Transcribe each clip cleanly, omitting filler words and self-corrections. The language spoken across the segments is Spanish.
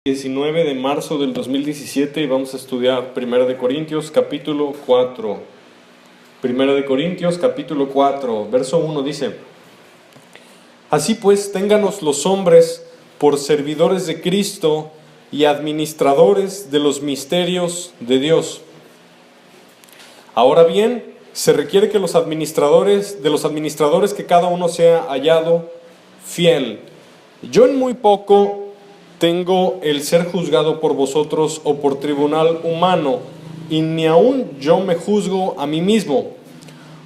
19 de marzo del 2017 y vamos a estudiar 1 de Corintios capítulo 4. 1 de Corintios capítulo 4, verso 1 dice: Así pues, ténganos los hombres por servidores de Cristo y administradores de los misterios de Dios. Ahora bien, se requiere que de los administradores que cada uno sea hallado fiel. Yo en muy poco tengo el ser juzgado por vosotros o por tribunal humano, y ni aun yo me juzgo a mí mismo,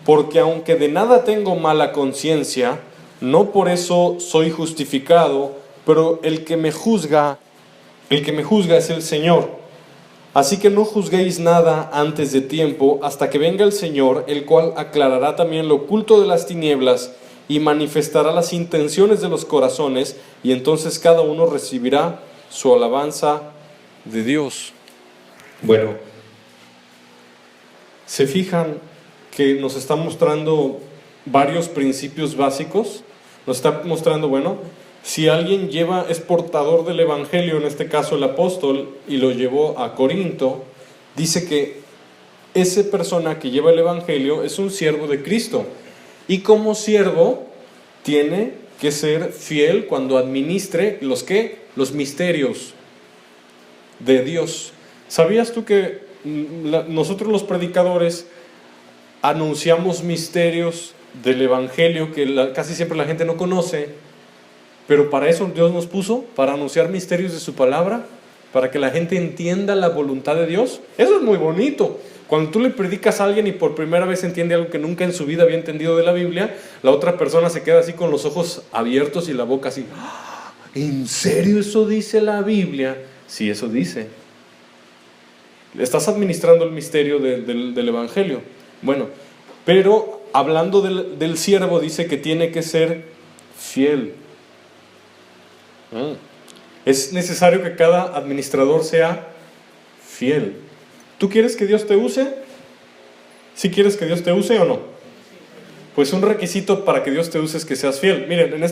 porque aunque de nada tengo mala conciencia, no por eso soy justificado, pero el que me juzga es el Señor. Así que no juzguéis nada antes de tiempo, hasta que venga el Señor, el cual aclarará también lo oculto de las tinieblas y manifestará las intenciones de los corazones, y entonces cada uno recibirá su alabanza de Dios. Bueno, ¿se fijan que nos está mostrando varios principios básicos? Nos está mostrando, bueno, si alguien es portador del Evangelio, en este caso el apóstol, y lo llevó a Corinto, dice que esa persona que lleva el Evangelio es un siervo de Cristo. Y como siervo tiene que ser fiel cuando administre los misterios de Dios. ¿Sabías tú que nosotros los predicadores anunciamos misterios del Evangelio que casi siempre la gente no conoce? Pero para eso Dios nos puso, para anunciar misterios de su palabra, para que la gente entienda la voluntad de Dios. Eso es muy bonito. Cuando tú le predicas a alguien y por primera vez entiende algo que nunca en su vida había entendido de la Biblia, la otra persona se queda así con los ojos abiertos y la boca así. ¿En serio eso dice la Biblia? Sí, eso dice. Estás administrando el misterio del Evangelio. Bueno, pero hablando del siervo, dice que tiene que ser fiel. Es necesario que cada administrador sea fiel. ¿Tú quieres que Dios te use? ¿Sí quieres que Dios te use o no? Pues un requisito para que Dios te use es que seas fiel. Miren,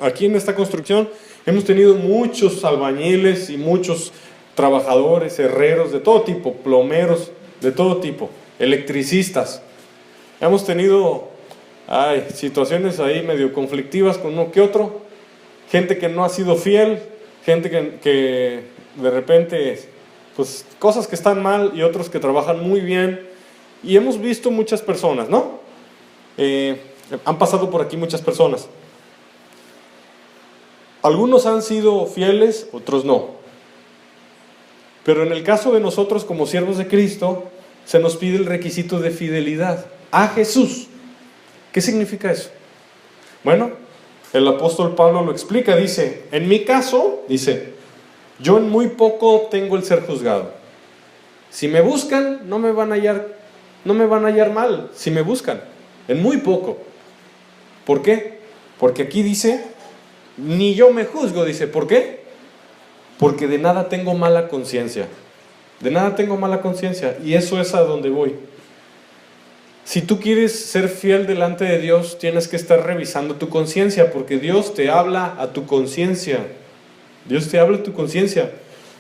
aquí en esta construcción hemos tenido muchos albañiles y muchos trabajadores, herreros de todo tipo, plomeros de todo tipo, electricistas. Hemos tenido situaciones ahí medio conflictivas con uno que otro, gente que no ha sido fiel, gente que de repente, pues cosas que están mal y otros que trabajan muy bien. Y hemos visto muchas personas, ¿no? Han pasado por aquí muchas personas. Algunos han sido fieles, otros no. Pero en el caso de nosotros como siervos de Cristo, se nos pide el requisito de fidelidad a Jesús. ¿Qué significa eso? Bueno, el apóstol Pablo lo explica, dice, en mi caso, dice, yo en muy poco tengo el ser juzgado. Si me buscan, no me van a hallar mal, si me buscan, en muy poco. ¿Por qué? Porque aquí dice, ni yo me juzgo, dice, ¿por qué? Porque de nada tengo mala conciencia. De nada tengo mala conciencia, y eso es a donde voy. Si tú quieres ser fiel delante de Dios, tienes que estar revisando tu conciencia, porque Dios te habla a tu conciencia. Dios te habla a tu conciencia.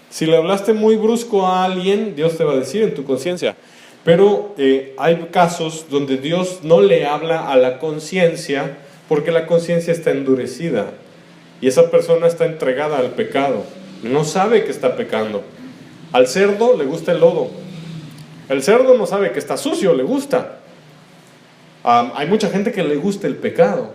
Si le hablaste muy brusco a alguien, Dios te va a decir en tu conciencia. Pero hay casos donde Dios no le habla a la conciencia porque la conciencia está endurecida y esa persona está entregada al pecado. No sabe que está pecando. Al cerdo le gusta el lodo. El cerdo no sabe que está sucio, le gusta. Hay mucha gente que le gusta el pecado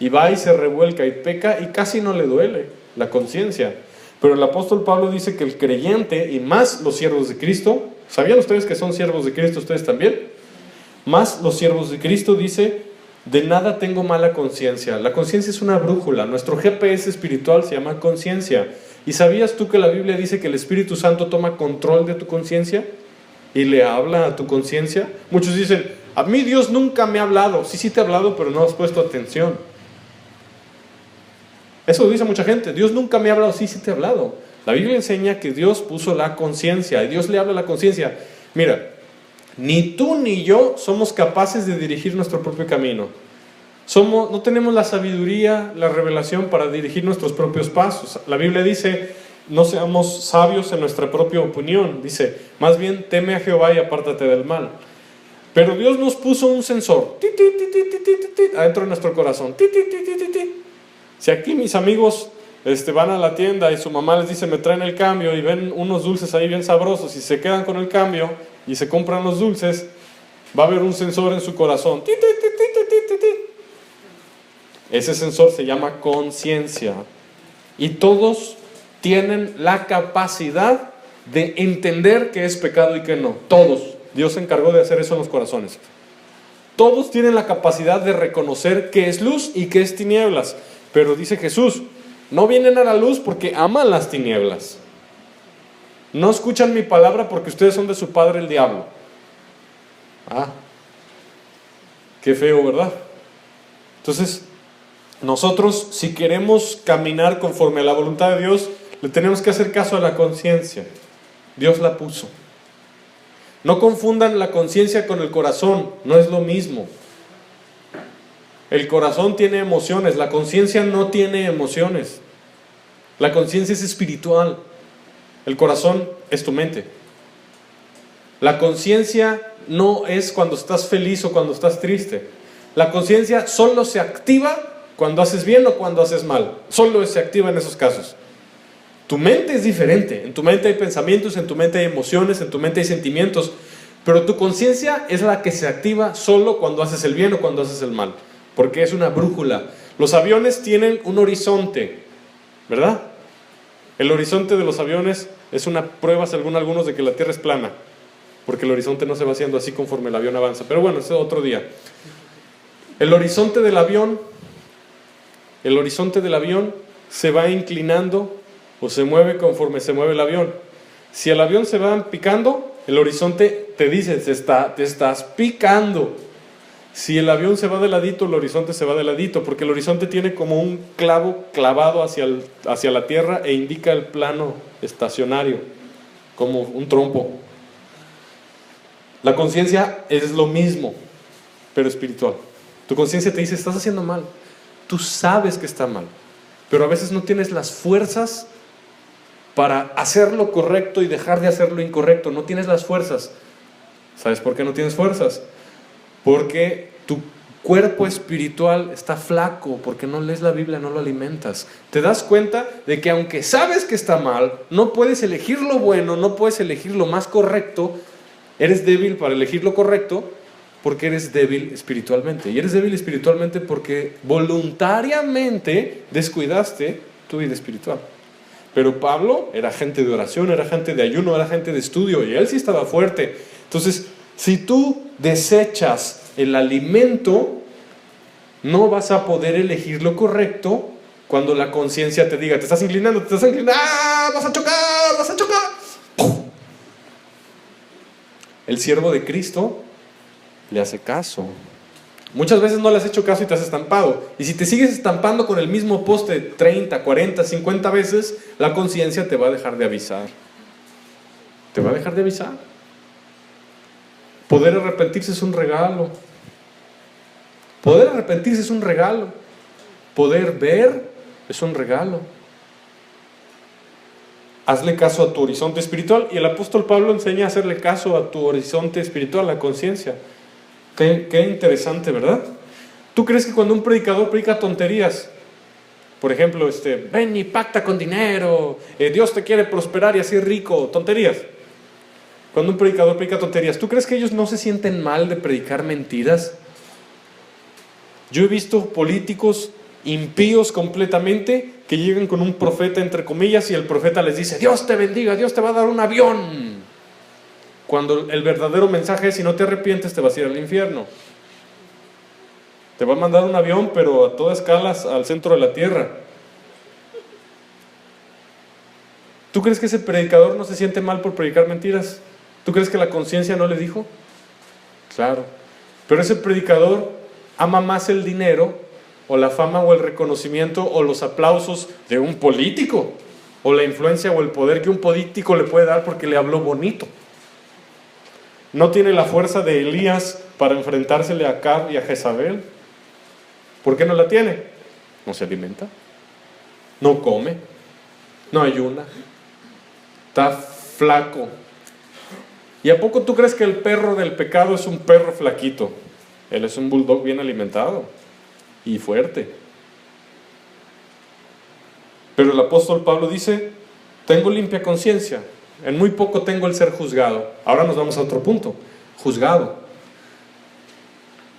y va y se revuelca y peca y casi no le duele la conciencia. Pero el apóstol Pablo dice que el creyente, y más los siervos de Cristo, ¿sabían ustedes que son siervos de Cristo ustedes también? Más los siervos de Cristo, dice, de nada tengo mala conciencia. La conciencia es una brújula, nuestro GPS espiritual se llama conciencia. ¿Y sabías tú que la Biblia dice que el Espíritu Santo toma control de tu conciencia y le habla a tu conciencia? Muchos dicen, a mí Dios nunca me ha hablado. Sí te ha hablado, pero no has puesto atención. Eso dice mucha gente, Dios nunca me ha hablado. Sí te ha hablado. La Biblia enseña que Dios puso la conciencia y Dios le habla a la conciencia. Mira, ni tú ni yo somos capaces de dirigir nuestro propio camino. No tenemos la sabiduría, la revelación para dirigir nuestros propios pasos. La Biblia dice no seamos sabios en nuestra propia opinión. Dice, más bien teme a Jehová y apártate del mal. Pero Dios nos puso un sensor adentro de nuestro corazón. Si aquí mis amigos van a la tienda y su mamá les dice, me traen el cambio, y ven unos dulces ahí bien sabrosos y se quedan con el cambio y se compran los dulces, va a haber un sensor en su corazón. Ese sensor se llama conciencia. Y todos tienen la capacidad de entender qué es pecado y qué no. Todos. Dios se encargó de hacer eso en los corazones. Todos tienen la capacidad de reconocer qué es luz y qué es tinieblas. Pero dice Jesús, no vienen a la luz porque aman las tinieblas. No escuchan mi palabra porque ustedes son de su padre el diablo. Qué feo, ¿verdad? Entonces, nosotros, si queremos caminar conforme a la voluntad de Dios, le tenemos que hacer caso a la conciencia. Dios la puso. No confundan la conciencia con el corazón, no es lo mismo. El corazón tiene emociones, la conciencia no tiene emociones. La conciencia es espiritual. El corazón es tu mente. La conciencia no es cuando estás feliz o cuando estás triste. La conciencia solo se activa cuando haces bien o cuando haces mal. Solo se activa en esos casos. Tu mente es diferente. En tu mente hay pensamientos, en tu mente hay emociones, en tu mente hay sentimientos. Pero tu conciencia es la que se activa solo cuando haces el bien o cuando haces el mal. Porque es una brújula. Los aviones tienen un horizonte, ¿verdad? El horizonte de los aviones es una prueba, según algunos, de que la Tierra es plana. Porque el horizonte no se va haciendo así conforme el avión avanza. Pero bueno, ese es otro día. El horizonte del avión se va inclinando o se mueve conforme se mueve el avión. Si el avión se va picando, el horizonte te dice, te estás picando. Si el avión se va de ladito, el horizonte se va de ladito, porque el horizonte tiene como un clavo clavado hacia la tierra e indica el plano estacionario, como un trompo. La conciencia es lo mismo, pero espiritual. Tu conciencia te dice, estás haciendo mal. Tú sabes que está mal, pero a veces no tienes las fuerzas para hacer lo correcto y dejar de hacer lo incorrecto. No tienes las fuerzas. ¿Sabes por qué no tienes fuerzas? Porque tu cuerpo espiritual está flaco, porque no lees la Biblia, no lo alimentas. Te das cuenta de que aunque sabes que está mal, no puedes elegir lo bueno, no puedes elegir lo más correcto. Eres débil para elegir lo correcto porque eres débil espiritualmente. Y eres débil espiritualmente porque voluntariamente descuidaste tu vida espiritual. Pero Pablo era gente de oración, era gente de ayuno, era gente de estudio, y él sí estaba fuerte. Entonces, si tú desechas el alimento, no vas a poder elegir lo correcto cuando la conciencia te diga, te estás inclinando, ¡ah! ¡Vas a chocar! ¡Pum! El siervo de Cristo le hace caso. Muchas veces no le has hecho caso y te has estampado. Y si te sigues estampando con el mismo poste 30, 40, 50 veces, la conciencia te va a dejar de avisar. Te va a dejar de avisar. Poder arrepentirse es un regalo. Poder arrepentirse es un regalo. Poder ver es un regalo. Hazle caso a tu horizonte espiritual. Y el apóstol Pablo enseña a hacerle caso a tu horizonte espiritual, la conciencia. Qué interesante, ¿verdad? ¿Tú crees que cuando un predicador predica tonterías, por ejemplo, ven y pacta con dinero, Dios te quiere prosperar y así rico, tonterías? Cuando un predicador predica tonterías, ¿tú crees que ellos no se sienten mal de predicar mentiras? Yo he visto políticos impíos completamente que llegan con un profeta entre comillas y el profeta les dice, Dios te bendiga, Dios te va a dar un avión. Cuando el verdadero mensaje es, si no te arrepientes te vas a ir al infierno. Te va a mandar un avión, pero a toda escala al centro de la tierra. ¿Tú crees que ese predicador no se siente mal por predicar mentiras? ¿Tú crees que la conciencia no le dijo? Claro. Pero ese predicador ama más el dinero, o la fama, o el reconocimiento, o los aplausos de un político, o la influencia o el poder que un político le puede dar porque le habló bonito. No tiene la fuerza de Elías para enfrentársele a Acab y a Jezabel. ¿Por qué no la tiene? No se alimenta, no come, no ayuna, está flaco. ¿Y a poco tú crees que el perro del pecado es un perro flaquito? Él es un bulldog bien alimentado y fuerte. Pero el apóstol Pablo dice, tengo limpia conciencia, en muy poco tengo el ser juzgado. Ahora nos vamos a otro punto, juzgado.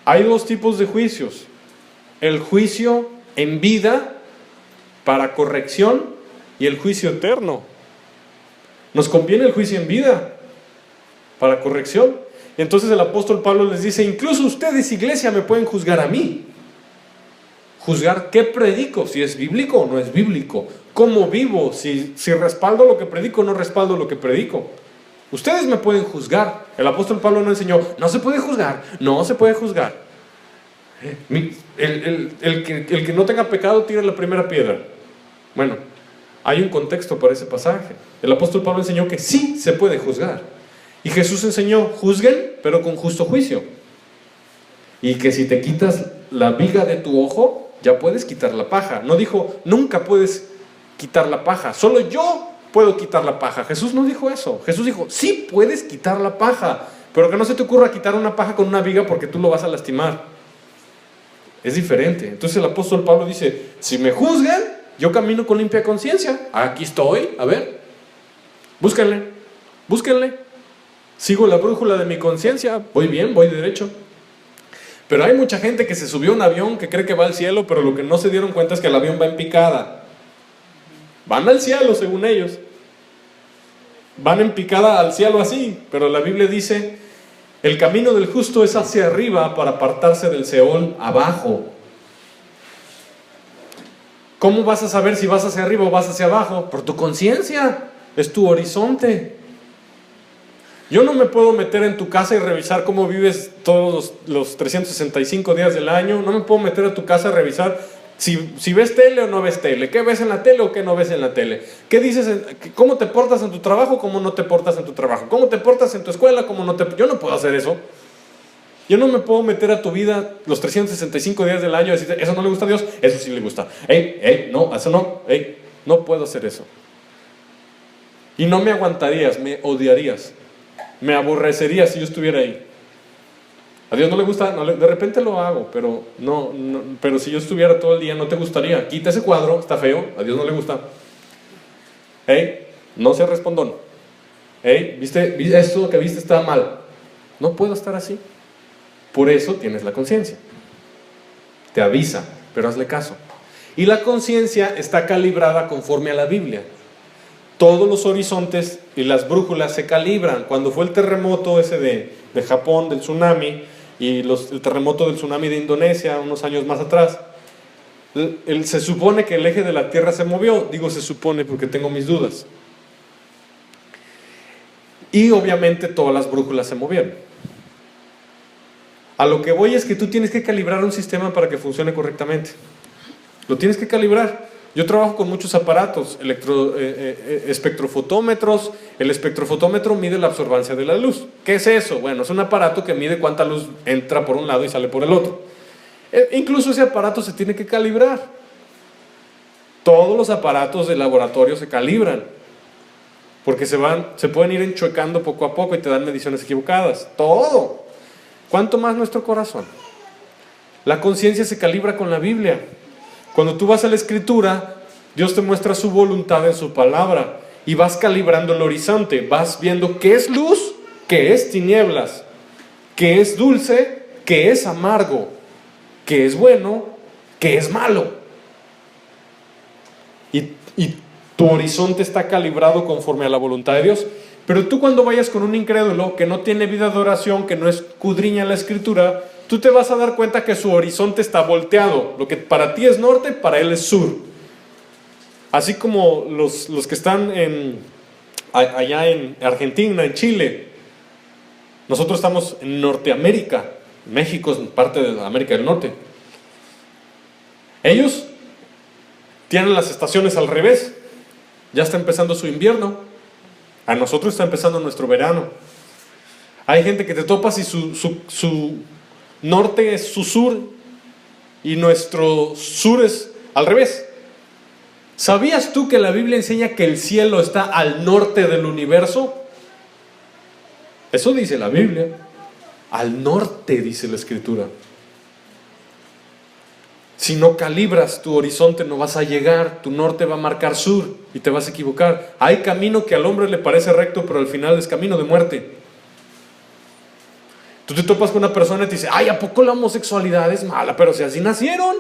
Hay dos tipos de juicios. El juicio en vida para corrección y el juicio eterno. Nos conviene el juicio en vida para corrección. Entonces el apóstol Pablo les dice, incluso ustedes, iglesia, me pueden juzgar a mí. Juzgar qué predico, si es bíblico o no es bíblico. Cómo vivo, si respaldo lo que predico o no respaldo lo que predico. Ustedes me pueden juzgar. El apóstol Pablo no enseñó, no se puede juzgar, no se puede juzgar. El que no tenga pecado, tira la primera piedra. Bueno, hay un contexto para ese pasaje. El apóstol Pablo enseñó que sí se puede juzgar. Y Jesús enseñó, juzguen, pero con justo juicio. Y que si te quitas la viga de tu ojo, ya puedes quitar la paja. No dijo, nunca puedes quitar la paja, solo yo puedo quitar la paja. Jesús no dijo eso. Jesús dijo, sí puedes quitar la paja, pero que no se te ocurra quitar una paja con una viga porque tú lo vas a lastimar. Es diferente. Entonces el apóstol Pablo dice, si me juzgan, yo camino con limpia conciencia. Aquí estoy, a ver, búsquenle, búsquenle. Sigo la brújula de mi conciencia, voy bien, voy derecho. Pero hay mucha gente que se subió a un avión que cree que va al cielo, pero lo que no se dieron cuenta es que el avión va en picada. Van al cielo según ellos. Van en picada al cielo así, pero la Biblia dice, el camino del justo es hacia arriba para apartarse del Seol abajo. ¿Cómo vas a saber si vas hacia arriba o vas hacia abajo? Por tu conciencia, es tu horizonte. Yo no me puedo meter en tu casa y revisar cómo vives todos los 365 días del año. No me puedo meter a tu casa a revisar si ves tele o no ves tele. ¿Qué ves en la tele o qué no ves en la tele? ¿Qué dices? ¿Cómo te portas en tu trabajo? ¿Cómo no te portas en tu trabajo? ¿Cómo te portas en tu escuela? ¿Cómo no te...? Yo no puedo hacer eso. Yo no me puedo meter a tu vida los 365 días del año y decir, eso no le gusta a Dios, eso sí le gusta. No, eso no, no puedo hacer eso. Y no me aguantarías, me odiarías. Me aborrecería si yo estuviera ahí. A Dios no le gusta, de repente lo hago, pero pero si yo estuviera todo el día no te gustaría. Quita ese cuadro, está feo, a Dios no le gusta. No seas respondón. ¿Viste? Esto que viste está mal. No puedo estar así. Por eso tienes la conciencia. Te avisa, pero hazle caso. Y la conciencia está calibrada conforme a la Biblia. Todos los horizontes y las brújulas se calibran. Cuando fue el terremoto ese de Japón, del tsunami, y el terremoto del tsunami de Indonesia, unos años más atrás, se supone que el eje de la Tierra se movió. Digo se supone porque tengo mis dudas. Y obviamente todas las brújulas se movieron. A lo que voy es que tú tienes que calibrar un sistema para que funcione correctamente. Lo tienes que calibrar. Yo trabajo con muchos aparatos, espectrofotómetros. El espectrofotómetro mide la absorbancia de la luz. ¿Qué es eso? Bueno, es un aparato que mide cuánta luz entra por un lado y sale por el otro. Incluso ese aparato se tiene que calibrar. Todos los aparatos de laboratorio se calibran, porque se pueden ir enchuecando poco a poco y te dan mediciones equivocadas. Todo. ¿Cuánto más nuestro corazón? La conciencia se calibra con la Biblia. Cuando tú vas a la Escritura, Dios te muestra su voluntad en su palabra y vas calibrando el horizonte, vas viendo qué es luz, qué es tinieblas, qué es dulce, qué es amargo, qué es bueno, qué es malo. Y tu horizonte está calibrado conforme a la voluntad de Dios. Pero tú cuando vayas con un incrédulo que no tiene vida de oración, que no escudriña la Escritura, tú te vas a dar cuenta que su horizonte está volteado. Lo que para ti es norte, para él es sur. Así como los que están allá en Argentina, en Chile. Nosotros estamos en Norteamérica. México es parte de América del Norte. Ellos tienen las estaciones al revés. Ya está empezando su invierno. A nosotros está empezando nuestro verano. Hay gente que te topas y su norte es su sur y nuestro sur es al revés. ¿Sabías tú que la Biblia enseña que el cielo está al norte del universo? Eso dice la Biblia. Al norte, dice la Escritura. Si no calibras tu horizonte no vas a llegar, tu norte va a marcar sur y te vas a equivocar. Hay camino que al hombre le parece recto, pero al final es camino de muerte. Tú te topas con una persona y te dice, ay, ¿a poco la homosexualidad es mala? Pero si así nacieron.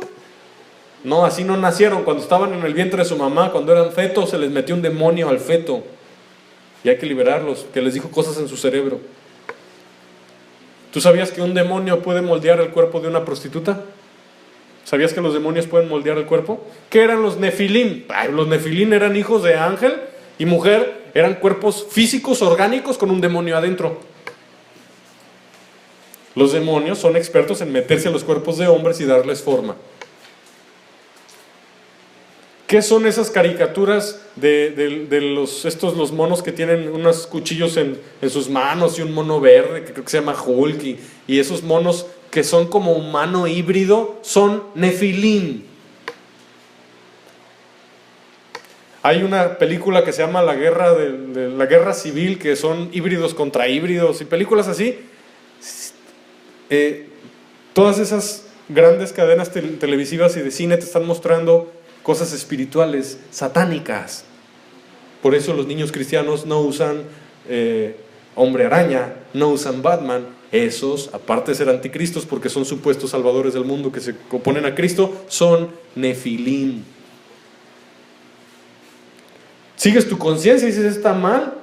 No, así no nacieron. Cuando estaban en el vientre de su mamá, cuando eran fetos, se les metió un demonio al feto. Y hay que liberarlos, que les dijo cosas en su cerebro. ¿Tú sabías que un demonio puede moldear el cuerpo de una prostituta? ¿Sabías que los demonios pueden moldear el cuerpo? ¿Qué eran los nefilim? Los nefilim eran hijos de ángel y mujer, eran cuerpos físicos, orgánicos, con un demonio adentro. Los demonios son expertos en meterse a los cuerpos de hombres y darles forma. ¿Qué son esas caricaturas de los monos que tienen unos cuchillos en sus manos y un mono verde que creo que se llama Hulk y esos monos que son como humano híbrido? Son nefilim. Hay una película que se llama La Guerra Civil, que son híbridos contra híbridos y películas así. Todas esas grandes cadenas televisivas y de cine te están mostrando cosas espirituales, satánicas. Por eso los niños cristianos no usan Hombre Araña, no usan Batman. Esos, aparte de ser anticristos, porque son supuestos salvadores del mundo que se oponen a Cristo, son nefilim. Sigues tu conciencia y dices, está mal.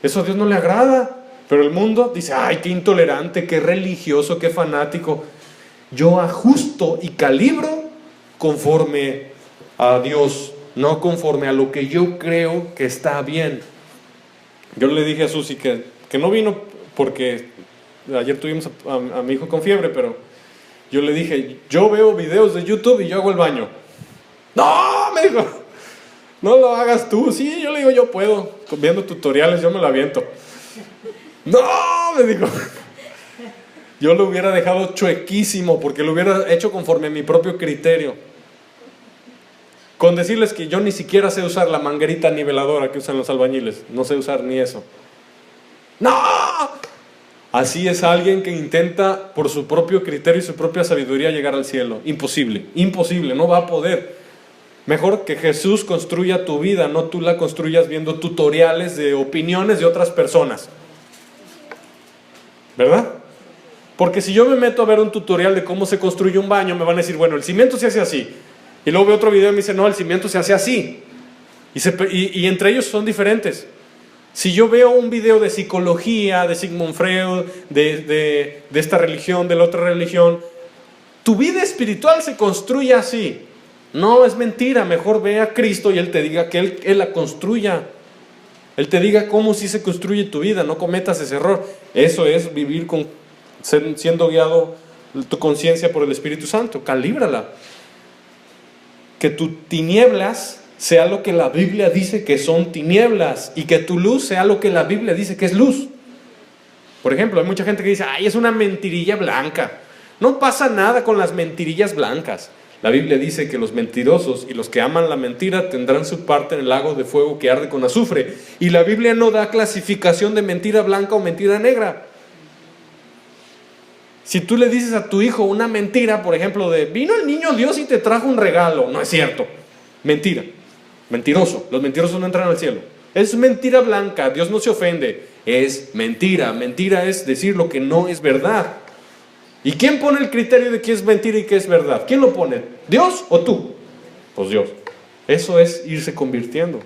Eso a Dios no le agrada. Pero el mundo dice, ay, qué intolerante, qué religioso, qué fanático. Yo ajusto y calibro conforme a Dios, no conforme a lo que yo creo que está bien. Yo le dije a Susi que no vino porque ayer tuvimos a mi hijo con fiebre, pero yo le dije, yo veo videos de YouTube y yo hago el baño. No, me dijo, no lo hagas tú. Sí, yo le digo, yo puedo, viendo tutoriales yo me lo aviento. No, me dijo. Yo lo hubiera dejado chuequísimo porque lo hubiera hecho conforme a mi propio criterio. Con decirles que yo ni siquiera sé usar la manguerita niveladora que usan los albañiles. No sé usar ni eso. ¡No! Así es alguien que intenta por su propio criterio y su propia sabiduría llegar al cielo. Imposible, imposible, no va a poder. Mejor que Jesús construya tu vida, no tú la construyas viendo tutoriales de opiniones de otras personas. ¿Verdad? Porque si yo me meto a ver un tutorial de cómo se construye un baño, me van a decir, bueno, el cimiento se hace así. Y luego veo otro video y me dice, no, el cimiento se hace así. Y entre ellos son diferentes. Si yo veo un video de psicología, de Sigmund Freud, de esta religión, de la otra religión, tu vida espiritual se construye así. No, es mentira. Mejor ve a Cristo y Él te diga que Él la construya. Él te diga cómo sí se construye tu vida, no cometas ese error. Eso es vivir siendo guiado tu conciencia por el Espíritu Santo. Calíbrala. Que tus tinieblas sea lo que la Biblia dice que son tinieblas y que tu luz sea lo que la Biblia dice que es luz. Por ejemplo, hay mucha gente que dice, ay, es una mentirilla blanca. No pasa nada con las mentirillas blancas. La Biblia dice que los mentirosos y los que aman la mentira tendrán su parte en el lago de fuego que arde con azufre. Y la Biblia no da clasificación de mentira blanca o mentira negra. Si tú le dices a tu hijo una mentira, por ejemplo, de vino el niño Dios y te trajo un regalo, no es cierto. Mentira. Mentiroso. Los mentirosos no entran al cielo. Es mentira blanca, Dios no se ofende. Es mentira. Mentira es decir lo que no es verdad. ¿Y quién pone el criterio de qué es mentira y qué es verdad? ¿Quién lo pone? ¿Dios o tú? Pues Dios. Eso es irse convirtiendo.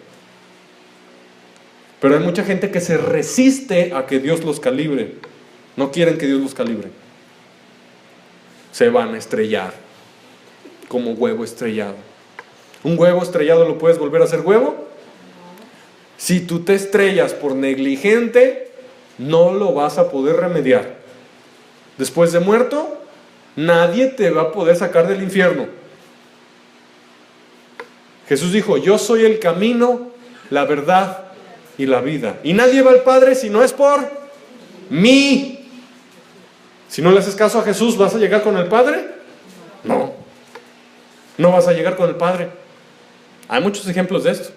Pero hay mucha gente que se resiste a que Dios los calibre. No quieren que Dios los calibre. Se van a estrellar como huevo estrellado. ¿Un huevo estrellado lo puedes volver a hacer huevo? Si tú te estrellas por negligente, no lo vas a poder remediar. Después de muerto, nadie te va a poder sacar del infierno. Jesús dijo, yo soy el camino, la verdad y la vida. Y nadie va al Padre si no es por mí. Si no le haces caso a Jesús, ¿vas a llegar con el Padre? No. No vas a llegar con el Padre. Hay muchos ejemplos de esto.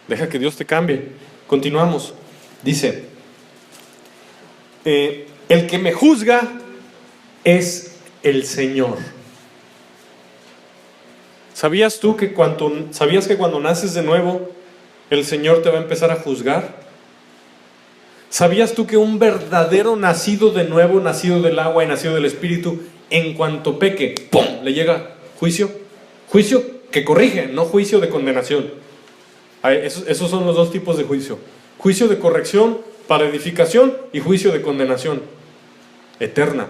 Deja que Dios te cambie. Continuamos. Dice, el que me juzga es el Señor. ¿Sabías que cuando naces de nuevo, el Señor te va a empezar a juzgar? ¿Sabías tú que un verdadero nacido de nuevo, nacido del agua y nacido del Espíritu, en cuanto peque, ¡pum!, le llega juicio? Juicio que corrige, no juicio de condenación. Esos son los dos tipos de juicio. Juicio de corrección para edificación y juicio de condenación eterna.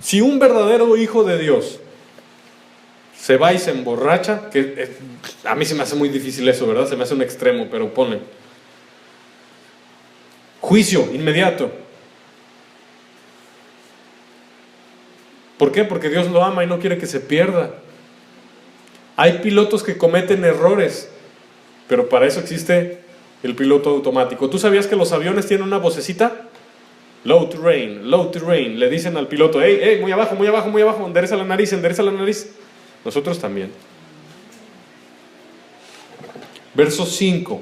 Si un verdadero hijo de Dios se va y se emborracha, que a mí se me hace muy difícil eso, ¿verdad? Se me hace un extremo, pero ponle. Juicio inmediato. ¿Por qué? Porque Dios lo ama y no quiere que se pierda. Hay pilotos que cometen errores, pero para eso existe el piloto automático. ¿Tú sabías que los aviones tienen una vocecita? Low to rain. Le dicen al piloto, hey, muy abajo, endereza la nariz. Nosotros también. Verso 5.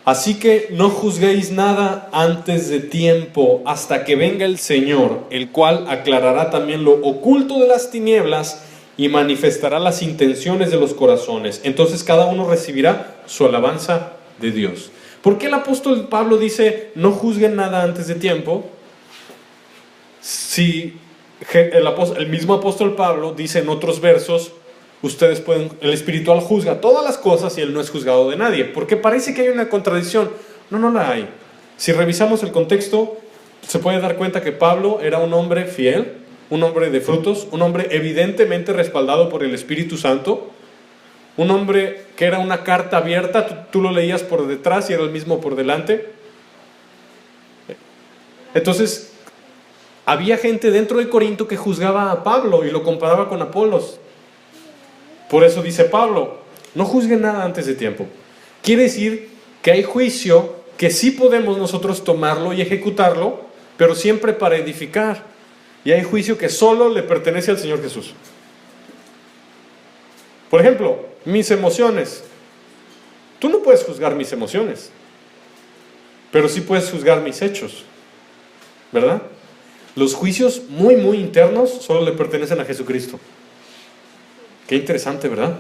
Así que no juzguéis nada antes de tiempo, hasta que venga el Señor, el cual aclarará también lo oculto de las tinieblas y manifestará las intenciones de los corazones. Entonces cada uno recibirá su alabanza de Dios. ¿Por qué el apóstol Pablo dice no juzguen nada antes de tiempo? Si el mismo apóstol Pablo dice en otros versos, el espiritual juzga todas las cosas y él no es juzgado de nadie. Porque parece que hay una contradicción. No la hay. Si revisamos el contexto, se puede dar cuenta que Pablo era un hombre fiel, un hombre de frutos, un hombre evidentemente respaldado por el Espíritu Santo, un hombre que era una carta abierta, tú lo leías por detrás y era el mismo por delante. Entonces, había gente dentro de Corinto que juzgaba a Pablo y lo comparaba con Apolos. Por eso dice Pablo, no juzguen nada antes de tiempo. Quiere decir que hay juicio que sí podemos nosotros tomarlo y ejecutarlo, pero siempre para edificar. Y hay juicio que solo le pertenece al Señor Jesús. Por ejemplo, mis emociones. Tú no puedes juzgar mis emociones, pero sí puedes juzgar mis hechos, ¿verdad? Los juicios muy internos solo le pertenecen a Jesucristo. Qué interesante, ¿verdad?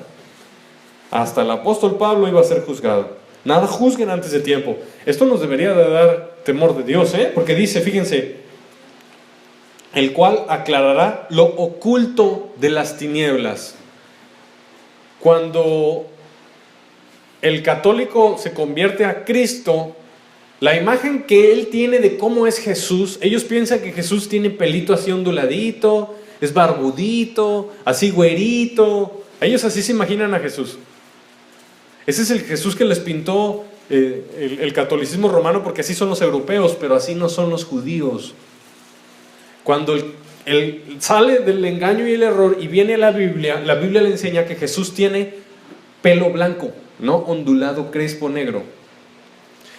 Hasta el apóstol Pablo iba a ser juzgado. Nada juzguen antes de tiempo. Esto nos debería de dar temor de Dios, porque dice, fíjense, el cual aclarará lo oculto de las tinieblas. Cuando el católico se convierte a Cristo, la imagen que él tiene de cómo es Jesús, ellos piensan que Jesús tiene pelito así onduladito, es barbudito, así güerito. Ellos así se imaginan a Jesús. Ese es el Jesús que les pintó el catolicismo romano, porque así son los europeos, pero así no son los judíos. Cuando él sale del engaño y el error y viene a la Biblia le enseña que Jesús tiene pelo blanco, no ondulado, crespo, negro.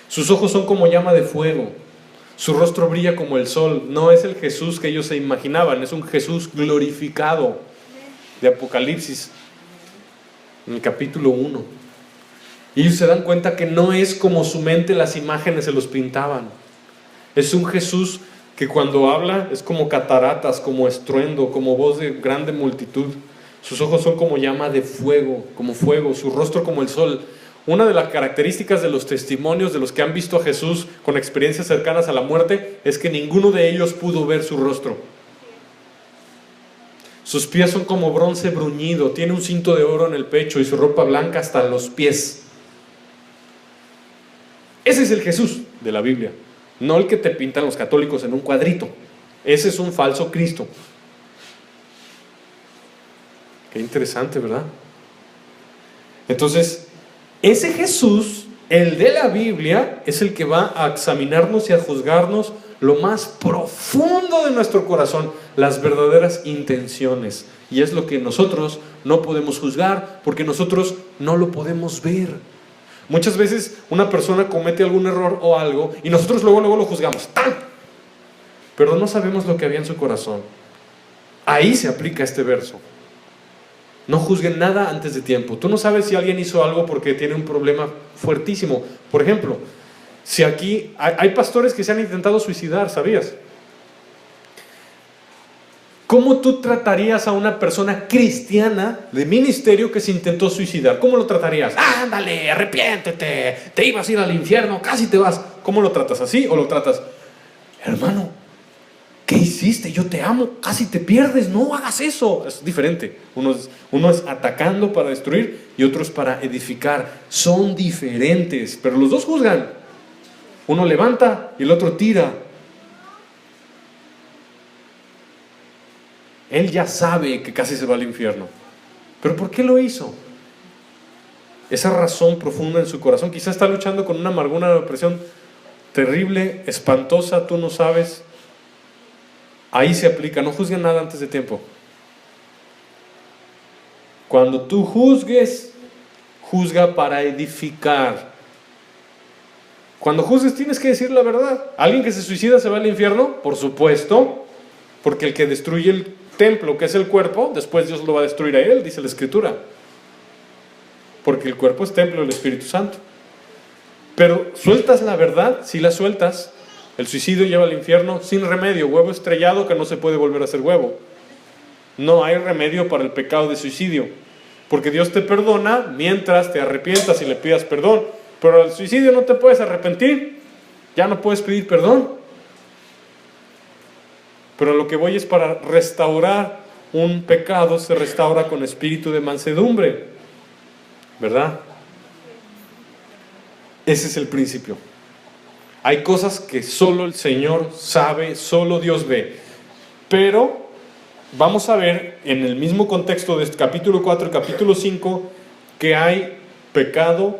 Sus ojos son como llama de fuego. Su rostro brilla como el sol. No es el Jesús que ellos se imaginaban, es un Jesús glorificado de Apocalipsis, en el capítulo 1. Y ellos se dan cuenta que no es como su mente las imágenes se los pintaban. Es un Jesús que cuando habla es como cataratas, como estruendo, como voz de grande multitud. Sus ojos son como llama de fuego, como fuego, su rostro como el sol. Una de las características de los testimonios de los que han visto a Jesús con experiencias cercanas a la muerte es que ninguno de ellos pudo ver su rostro. Sus pies son como bronce bruñido, tiene un cinto de oro en el pecho y su ropa blanca hasta los pies. Ese es el Jesús de la Biblia, no el que te pintan los católicos en un cuadrito. Ese es un falso Cristo. Qué interesante, ¿verdad? Entonces, ese Jesús, el de la Biblia, es el que va a examinarnos y a juzgarnos lo más profundo de nuestro corazón, las verdaderas intenciones. Y es lo que nosotros no podemos juzgar, porque nosotros no lo podemos ver. Muchas veces una persona comete algún error o algo y nosotros luego lo juzgamos, ¡tan! Pero no sabemos lo que había en su corazón. Ahí se aplica este verso. No juzguen nada antes de tiempo. Tú no sabes si alguien hizo algo porque tiene un problema fuertísimo. Por ejemplo, si aquí hay pastores que se han intentado suicidar, ¿sabías? ¿Cómo tú tratarías a una persona cristiana de ministerio que se intentó suicidar? ¿Cómo lo tratarías? Ándale, arrepiéntete, te ibas a ir al infierno, casi te vas. ¿Cómo lo tratas? ¿Así o lo tratas? Hermano, ¿qué hiciste? Yo te amo, casi te pierdes, no hagas eso. Es diferente. Uno es atacando para destruir y otro es para edificar. Son diferentes, pero los dos juzgan. Uno levanta y el otro tira. Él ya sabe que casi se va al infierno. ¿Pero por qué lo hizo? Esa razón profunda en su corazón. Quizás está luchando con una amargura, una depresión terrible, espantosa, tú no sabes. Ahí se aplica, no juzguen nada antes de tiempo. Cuando tú juzgues, juzga para edificar. Cuando juzgues tienes que decir la verdad. ¿Alguien que se suicida se va al infierno? Por supuesto, porque el que destruye el templo, que es el cuerpo, después Dios lo va a destruir a él, dice la Escritura. Porque el cuerpo es templo del Espíritu Santo. Pero sueltas la verdad, si la sueltas, el suicidio lleva al infierno sin remedio, huevo estrellado que no se puede volver a hacer huevo. No hay remedio para el pecado de suicidio, porque Dios te perdona mientras te arrepientas y le pidas perdón. Pero al suicidio no te puedes arrepentir, ya no puedes pedir perdón. Pero lo que voy es para restaurar un pecado, se restaura con espíritu de mansedumbre, ¿verdad? Ese es el principio. Hay cosas que solo el Señor sabe, solo Dios ve. Pero vamos a ver en el mismo contexto de este capítulo 4 y capítulo 5 que hay pecado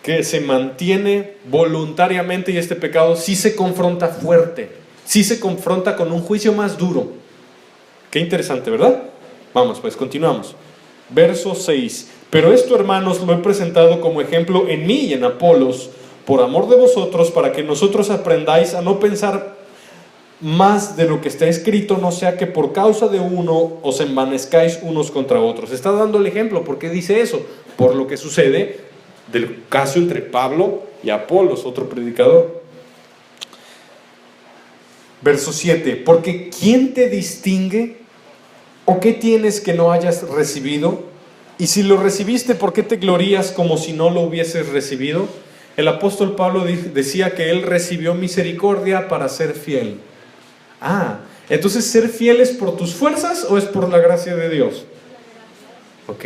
que se mantiene voluntariamente y este pecado sí se confronta fuerte, sí se confronta con un juicio más duro. Qué interesante, ¿verdad? Vamos, pues continuamos. Verso 6. Pero esto, hermanos, lo he presentado como ejemplo en mí y en Apolos, por amor de vosotros, para que nosotros aprendáis a no pensar más de lo que está escrito, no sea que por causa de uno os envanezcáis unos contra otros. Está dando el ejemplo. ¿Por qué dice eso? Por lo que sucede del caso entre Pablo y Apolos, otro predicador. Verso 7. Porque ¿quién te distingue? ¿O qué tienes que no hayas recibido? Y si lo recibiste, ¿por qué te glorías como si no lo hubieses recibido? El apóstol Pablo decía que él recibió misericordia para ser fiel. Entonces, ¿ser fiel es por tus fuerzas o es por la gracia de Dios? Ok.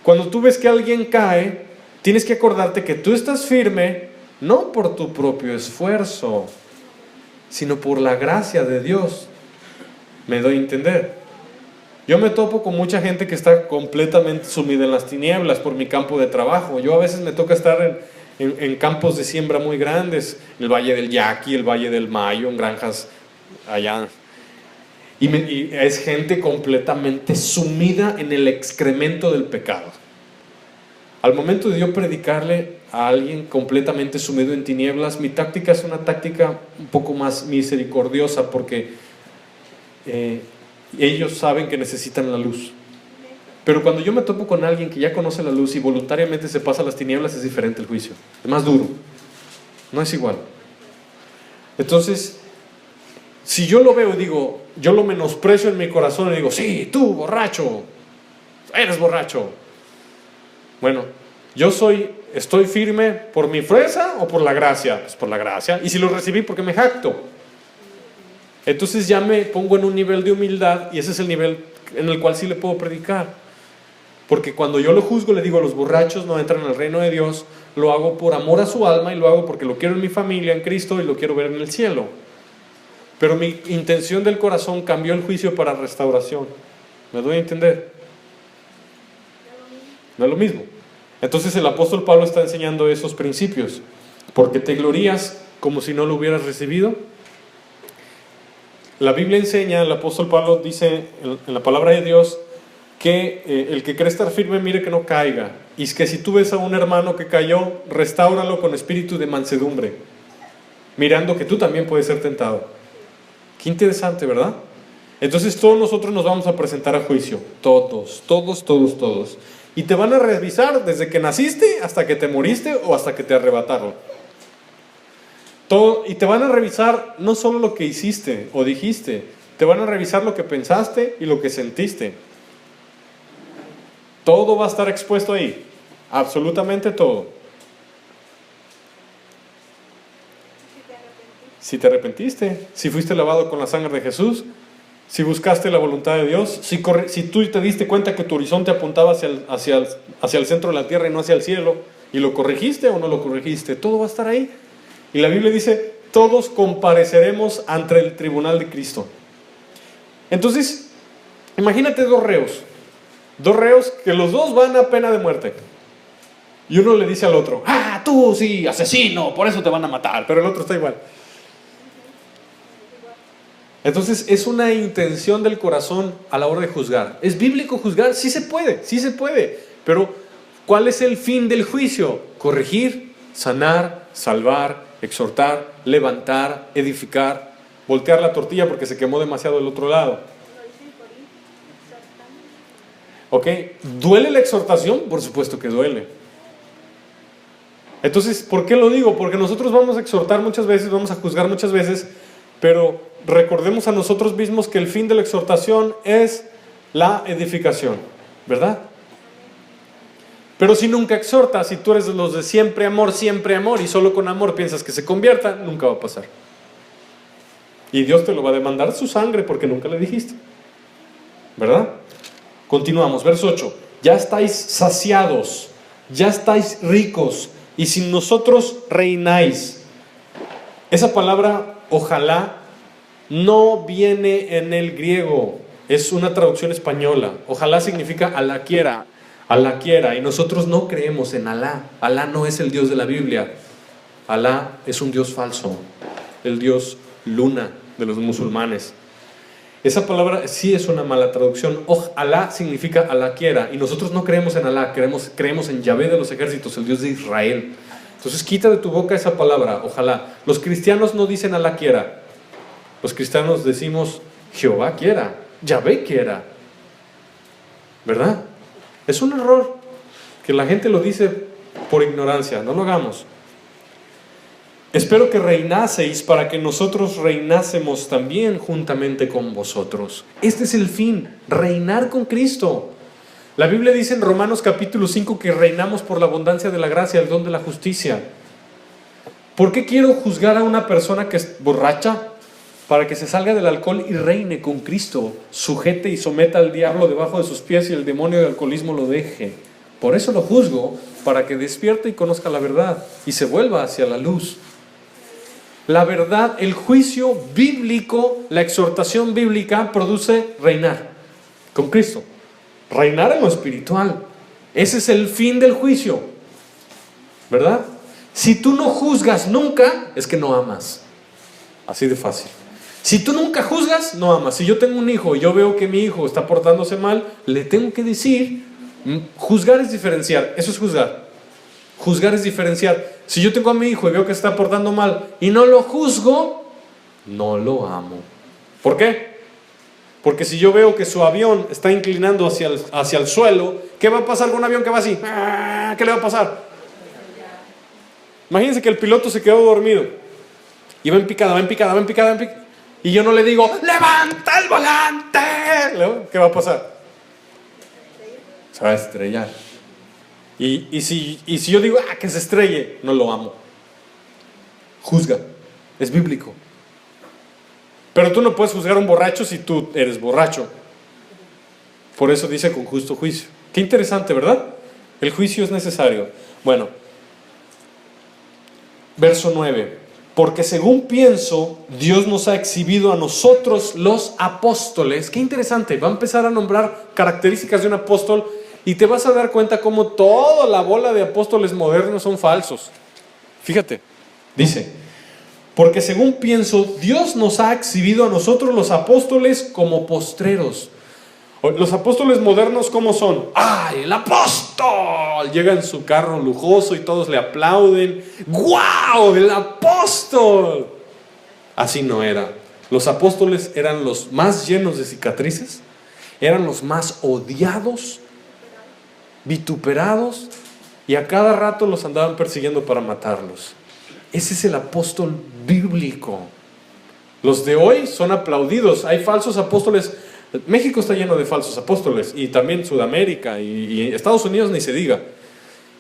Cuando tú ves que alguien cae, tienes que acordarte que tú estás firme no por tu propio esfuerzo, sino por la gracia de Dios. ¿Me doy a entender? Yo me topo con mucha gente que está completamente sumida en las tinieblas por mi campo de trabajo. Yo a veces me toca estar en campos de siembra muy grandes, el Valle del Yaqui, el Valle del Mayo, en granjas allá. Y es gente completamente sumida en el excremento del pecado. Al momento de yo predicarle a alguien completamente sumido en tinieblas, mi táctica es una táctica un poco más misericordiosa, porque ellos saben que necesitan la luz. Pero cuando yo me topo con alguien que ya conoce la luz y voluntariamente se pasa a las tinieblas, es diferente el juicio, es más duro, no es igual. Entonces, si yo lo veo y digo, yo lo menosprecio en mi corazón y digo, sí, tú borracho, eres borracho. Bueno, estoy firme por mi fuerza o por la gracia. Pues por la gracia. Y si lo recibí, porque me jacto. Entonces ya me pongo en un nivel de humildad, y ese es el nivel en el cual sí le puedo predicar. Porque cuando yo lo juzgo, le digo, los borrachos no entran al reino de Dios. Lo hago por amor a su alma y lo hago porque lo quiero en mi familia, en Cristo, y lo quiero ver en el cielo. Pero mi intención del corazón cambió el juicio para restauración. ¿Me doy a entender? No es lo mismo. Entonces el apóstol Pablo está enseñando esos principios. ¿Porque te glorías como si no lo hubieras recibido? La Biblia enseña, el apóstol Pablo dice en la palabra de Dios que el que cree estar firme mire que no caiga, y es que si tú ves a un hermano que cayó, restáuralo con espíritu de mansedumbre, mirando que tú también puedes ser tentado. Qué interesante, ¿verdad? Entonces todos nosotros nos vamos a presentar a juicio. Todos. Y te van a revisar desde que naciste hasta que te moriste o hasta que te arrebataron. Y te van a revisar no solo lo que hiciste o dijiste, te van a revisar lo que pensaste y lo que sentiste. Todo va a estar expuesto ahí, absolutamente todo. Si te arrepentiste, si fuiste lavado con la sangre de Jesús, si buscaste la voluntad de Dios, si tú te diste cuenta que tu horizonte apuntaba hacia el centro de la tierra y no hacia el cielo, y lo corregiste o no lo corregiste, todo va a estar ahí. Y la Biblia dice, todos compareceremos ante el tribunal de Cristo. Entonces, imagínate dos reos que los dos van a pena de muerte. Y uno le dice al otro, tú sí, asesino, por eso te van a matar, pero el otro está igual. Entonces es una intención del corazón a la hora de juzgar. ¿Es bíblico juzgar? Sí se puede. Pero ¿cuál es el fin del juicio? Corregir, sanar, salvar, exhortar, levantar, edificar, voltear la tortilla porque se quemó demasiado del otro lado. ¿Ok? ¿Duele la exhortación? Por supuesto que duele. Entonces, ¿por qué lo digo? Porque nosotros vamos a exhortar muchas veces, vamos a juzgar muchas veces, pero recordemos a nosotros mismos que el fin de la exhortación es la edificación, ¿verdad? Pero si nunca exhortas, si tú eres de los de siempre amor, y solo con amor piensas que se convierta, nunca va a pasar. Y Dios te lo va a demandar su sangre porque nunca le dijiste, ¿verdad? Continuamos, verso 8. Ya estáis saciados, ya estáis ricos, y sin nosotros reináis. Esa palabra, ojalá, no viene en el griego, es una traducción española. Ojalá significa Alá quiera, y nosotros no creemos en Alá. Alá no es el Dios de la Biblia. Alá es un Dios falso, el Dios luna de los musulmanes. Esa palabra sí es una mala traducción. Alá significa Alá quiera, y nosotros no creemos en Alá, creemos en Yahvé de los ejércitos, el Dios de Israel. Entonces quita de tu boca esa palabra, ojalá. Los cristianos no dicen Alá quiera. Los cristianos decimos Jehová quiera, Yahvé quiera, ¿verdad? Es un error que la gente lo dice por ignorancia, no lo hagamos. Espero que reinaseis para que nosotros reinásemos también juntamente con vosotros. Este es el fin, reinar con Cristo. La Biblia dice en Romanos capítulo 5 que reinamos por la abundancia de la gracia, el don de la justicia. ¿Por qué quiero juzgar a una persona que es borracha? Para que se salga del alcohol y reine con Cristo, sujete y someta al diablo debajo de sus pies y el demonio de alcoholismo lo deje. Por eso lo juzgo, para que despierte y conozca la verdad y se vuelva hacia la luz. La verdad, el juicio bíblico, la exhortación bíblica produce reinar con Cristo. Reinar en lo espiritual. Ese es el fin del juicio, ¿verdad? Si tú no juzgas nunca, es que no amas. Así de fácil. Si tú nunca juzgas, no amas. Si yo tengo un hijo y yo veo que mi hijo está portándose mal, le tengo que decir, juzgar es diferenciar, eso es juzgar. Juzgar es diferenciar. Si yo tengo a mi hijo y veo que está portando mal y no lo juzgo, no lo amo. ¿Por qué? Porque si yo veo que su avión está inclinando hacia el suelo, ¿qué va a pasar con un avión que va así? ¿Qué le va a pasar? Imagínense que el piloto se quedó dormido y va en picada. Y yo no le digo, ¡levanta el volante! ¿Qué va a pasar? Se va a estrellar. Y si yo digo, que se estrelle, no lo amo. Juzga. Es bíblico. Pero tú no puedes juzgar a un borracho si tú eres borracho. Por eso dice con justo juicio. Qué interesante, ¿verdad? El juicio es necesario. Bueno, verso 9. Porque según pienso, Dios nos ha exhibido a nosotros los apóstoles. Qué interesante, va a empezar a nombrar características de un apóstol y te vas a dar cuenta cómo toda la bola de apóstoles modernos son falsos. Fíjate, dice, porque según pienso, Dios nos ha exhibido a nosotros los apóstoles como postreros. Los apóstoles modernos, ¿cómo son? ¡Ay, el apóstol! Llega en su carro lujoso y todos le aplauden. ¡Guau! ¡El apóstol! Así no era. Los apóstoles eran los más llenos de cicatrices, eran los más odiados, vituperados, y a cada rato los andaban persiguiendo para matarlos. Ese es el apóstol bíblico. Los de hoy son aplaudidos. Hay falsos apóstoles. México está lleno de falsos apóstoles, y también Sudamérica y Estados Unidos ni se diga,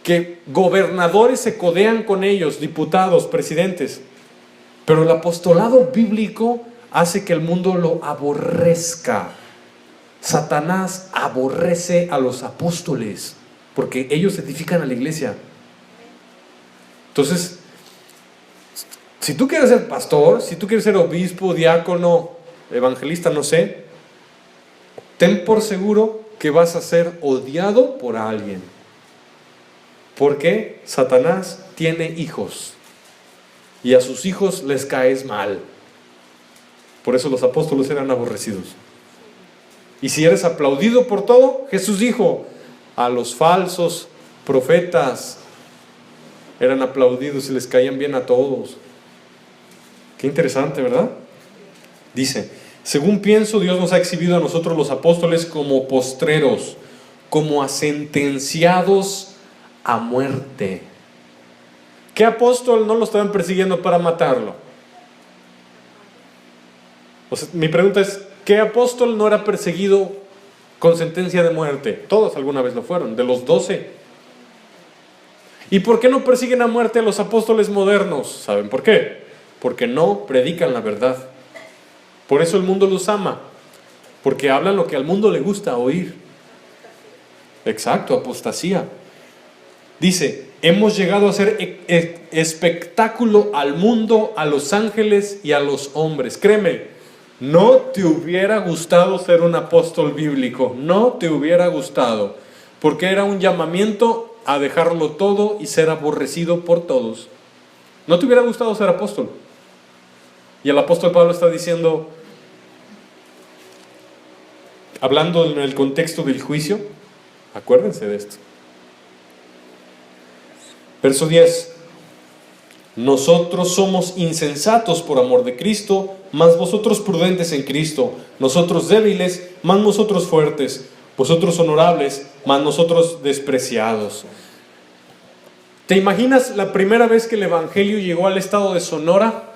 que gobernadores se codean con ellos, diputados, presidentes. Pero el apostolado bíblico hace que el mundo lo aborrezca. Satanás aborrece a los apóstoles porque ellos edifican a la iglesia. Entonces, si tú quieres ser pastor, si tú quieres ser obispo, diácono, evangelista, no sé, ten por seguro que vas a ser odiado por alguien. Porque Satanás tiene hijos y a sus hijos les caes mal. Por eso los apóstoles eran aborrecidos. Y si eres aplaudido por todo, Jesús dijo, a los falsos profetas eran aplaudidos y les caían bien a todos. Qué interesante, ¿verdad? Dice, según pienso, Dios nos ha exhibido a nosotros los apóstoles como postreros, como a sentenciados a muerte. ¿Qué apóstol no lo estaban persiguiendo para matarlo? O sea, mi pregunta es, ¿qué apóstol no era perseguido con sentencia de muerte? Todos alguna vez lo fueron, de los 12. ¿Y por qué no persiguen a muerte a los apóstoles modernos? ¿Saben por qué? Porque no predican la verdad. Por eso el mundo los ama, porque hablan lo que al mundo le gusta oír. Exacto, apostasía. Dice, hemos llegado a ser espectáculo al mundo, a los ángeles y a los hombres. Créeme, no te hubiera gustado ser un apóstol bíblico, no te hubiera gustado, porque era un llamamiento a dejarlo todo y ser aborrecido por todos. No te hubiera gustado ser apóstol. Y el apóstol Pablo está diciendo, hablando en el contexto del juicio, acuérdense de esto. Verso 10. Nosotros somos insensatos por amor de Cristo, mas vosotros prudentes en Cristo. Nosotros débiles, mas nosotros fuertes. Vosotros honorables, mas nosotros despreciados. ¿Te imaginas la primera vez que el evangelio llegó al estado de Sonora?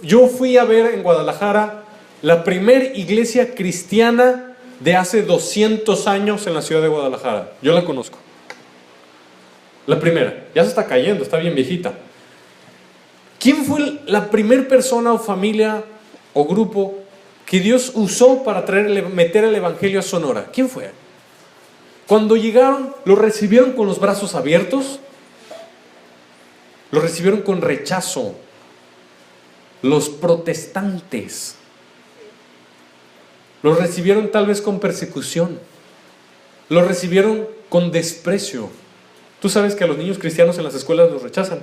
Yo fui a ver en Guadalajara la primera iglesia cristiana de hace 200 años en la ciudad de Guadalajara. Yo la conozco. La primera, ya se está cayendo, está bien viejita. ¿Quién fue la primera persona o familia o grupo que Dios usó para meter el evangelio a Sonora? ¿Quién fue? Cuando llegaron, ¿lo recibieron con los brazos abiertos? ¿Lo recibieron con rechazo? Los protestantes. ¿Lo recibieron tal vez con persecución? ¿Lo recibieron con desprecio? Tú sabes que a los niños cristianos en las escuelas los rechazan.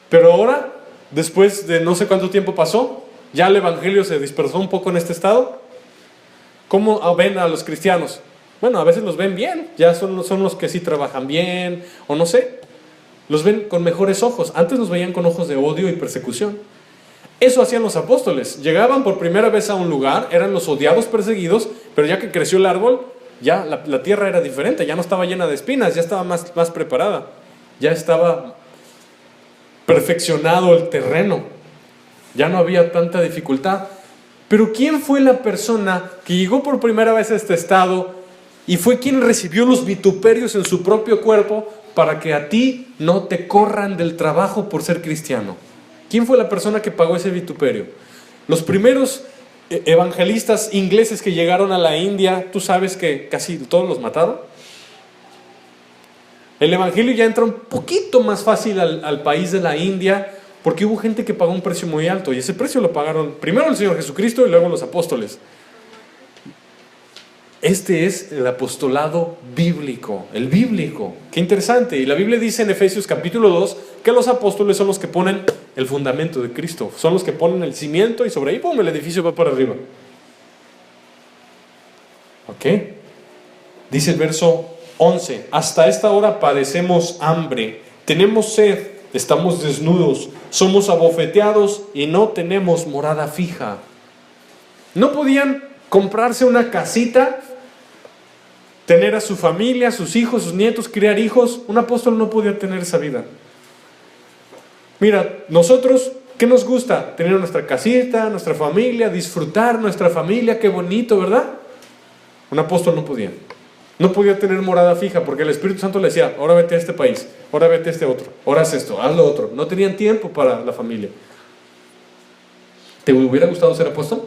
Pero ahora, después de no sé cuánto tiempo pasó, ya el evangelio se dispersó un poco en este estado. ¿Cómo ven a los cristianos? Bueno, a veces los ven bien, ya son los que sí trabajan bien, o no sé, los ven con mejores ojos. Antes los veían con ojos de odio y persecución. Eso hacían los apóstoles. Llegaban por primera vez a un lugar, eran los odiados, perseguidos, pero ya que creció el árbol, ya la tierra era diferente, ya no estaba llena de espinas, ya estaba más preparada, ya estaba perfeccionado el terreno, ya no había tanta dificultad. Pero ¿quién fue la persona que llegó por primera vez a este estado y fue quien recibió los vituperios en su propio cuerpo para que a ti no te corran del trabajo por ser cristiano? ¿Quién fue la persona que pagó ese vituperio? Los primeros evangelistas ingleses que llegaron a la India, tú sabes que casi todos los mataron. El evangelio ya entra un poquito más fácil al país de la India, porque hubo gente que pagó un precio muy alto, y ese precio lo pagaron primero el Señor Jesucristo y luego los apóstoles. Este es el apostolado bíblico, el bíblico. Qué interesante. Y la Biblia dice en Efesios capítulo 2 que los apóstoles son los que ponen el fundamento de Cristo, son los que ponen el cimiento y sobre ahí, ¡pum!, el edificio va para arriba. ¿Ok? Dice el verso 11, hasta esta hora padecemos hambre, tenemos sed, estamos desnudos, somos abofeteados y no tenemos morada fija. No podían comprarse una casita, tener a su familia, a sus hijos, sus nietos, criar hijos. Un apóstol no podía tener esa vida. Mira, nosotros, ¿qué nos gusta? Tener nuestra casita, nuestra familia, disfrutar nuestra familia, qué bonito, ¿verdad? Un apóstol no podía. No podía tener morada fija porque el Espíritu Santo le decía, ahora vete a este país, ahora vete a este otro, ahora haz esto, haz lo otro. No tenían tiempo para la familia. ¿Te hubiera gustado ser apóstol?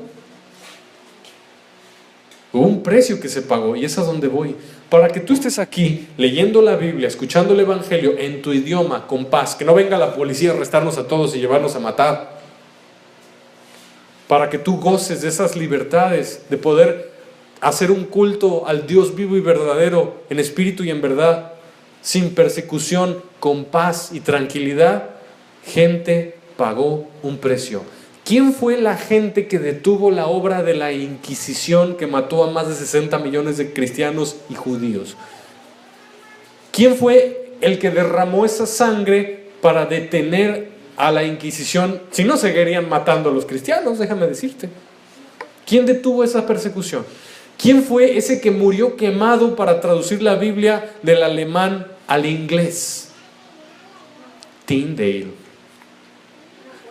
Hubo un precio que se pagó y es a donde voy. Para que tú estés aquí leyendo la Biblia, escuchando el Evangelio en tu idioma, con paz, que no venga la policía a arrestarnos a todos y llevarnos a matar. Para que tú goces de esas libertades, de poder hacer un culto al Dios vivo y verdadero, en espíritu y en verdad, sin persecución, con paz y tranquilidad. Gente pagó un precio. ¿Quién fue la gente que detuvo la obra de la Inquisición que mató a más de 60 millones de cristianos y judíos? ¿Quién fue el que derramó esa sangre para detener a la Inquisición? Si no, seguirían matando a los cristianos, déjame decirte. ¿Quién detuvo esa persecución? ¿Quién fue ese que murió quemado para traducir la Biblia del alemán al inglés? Tyndale.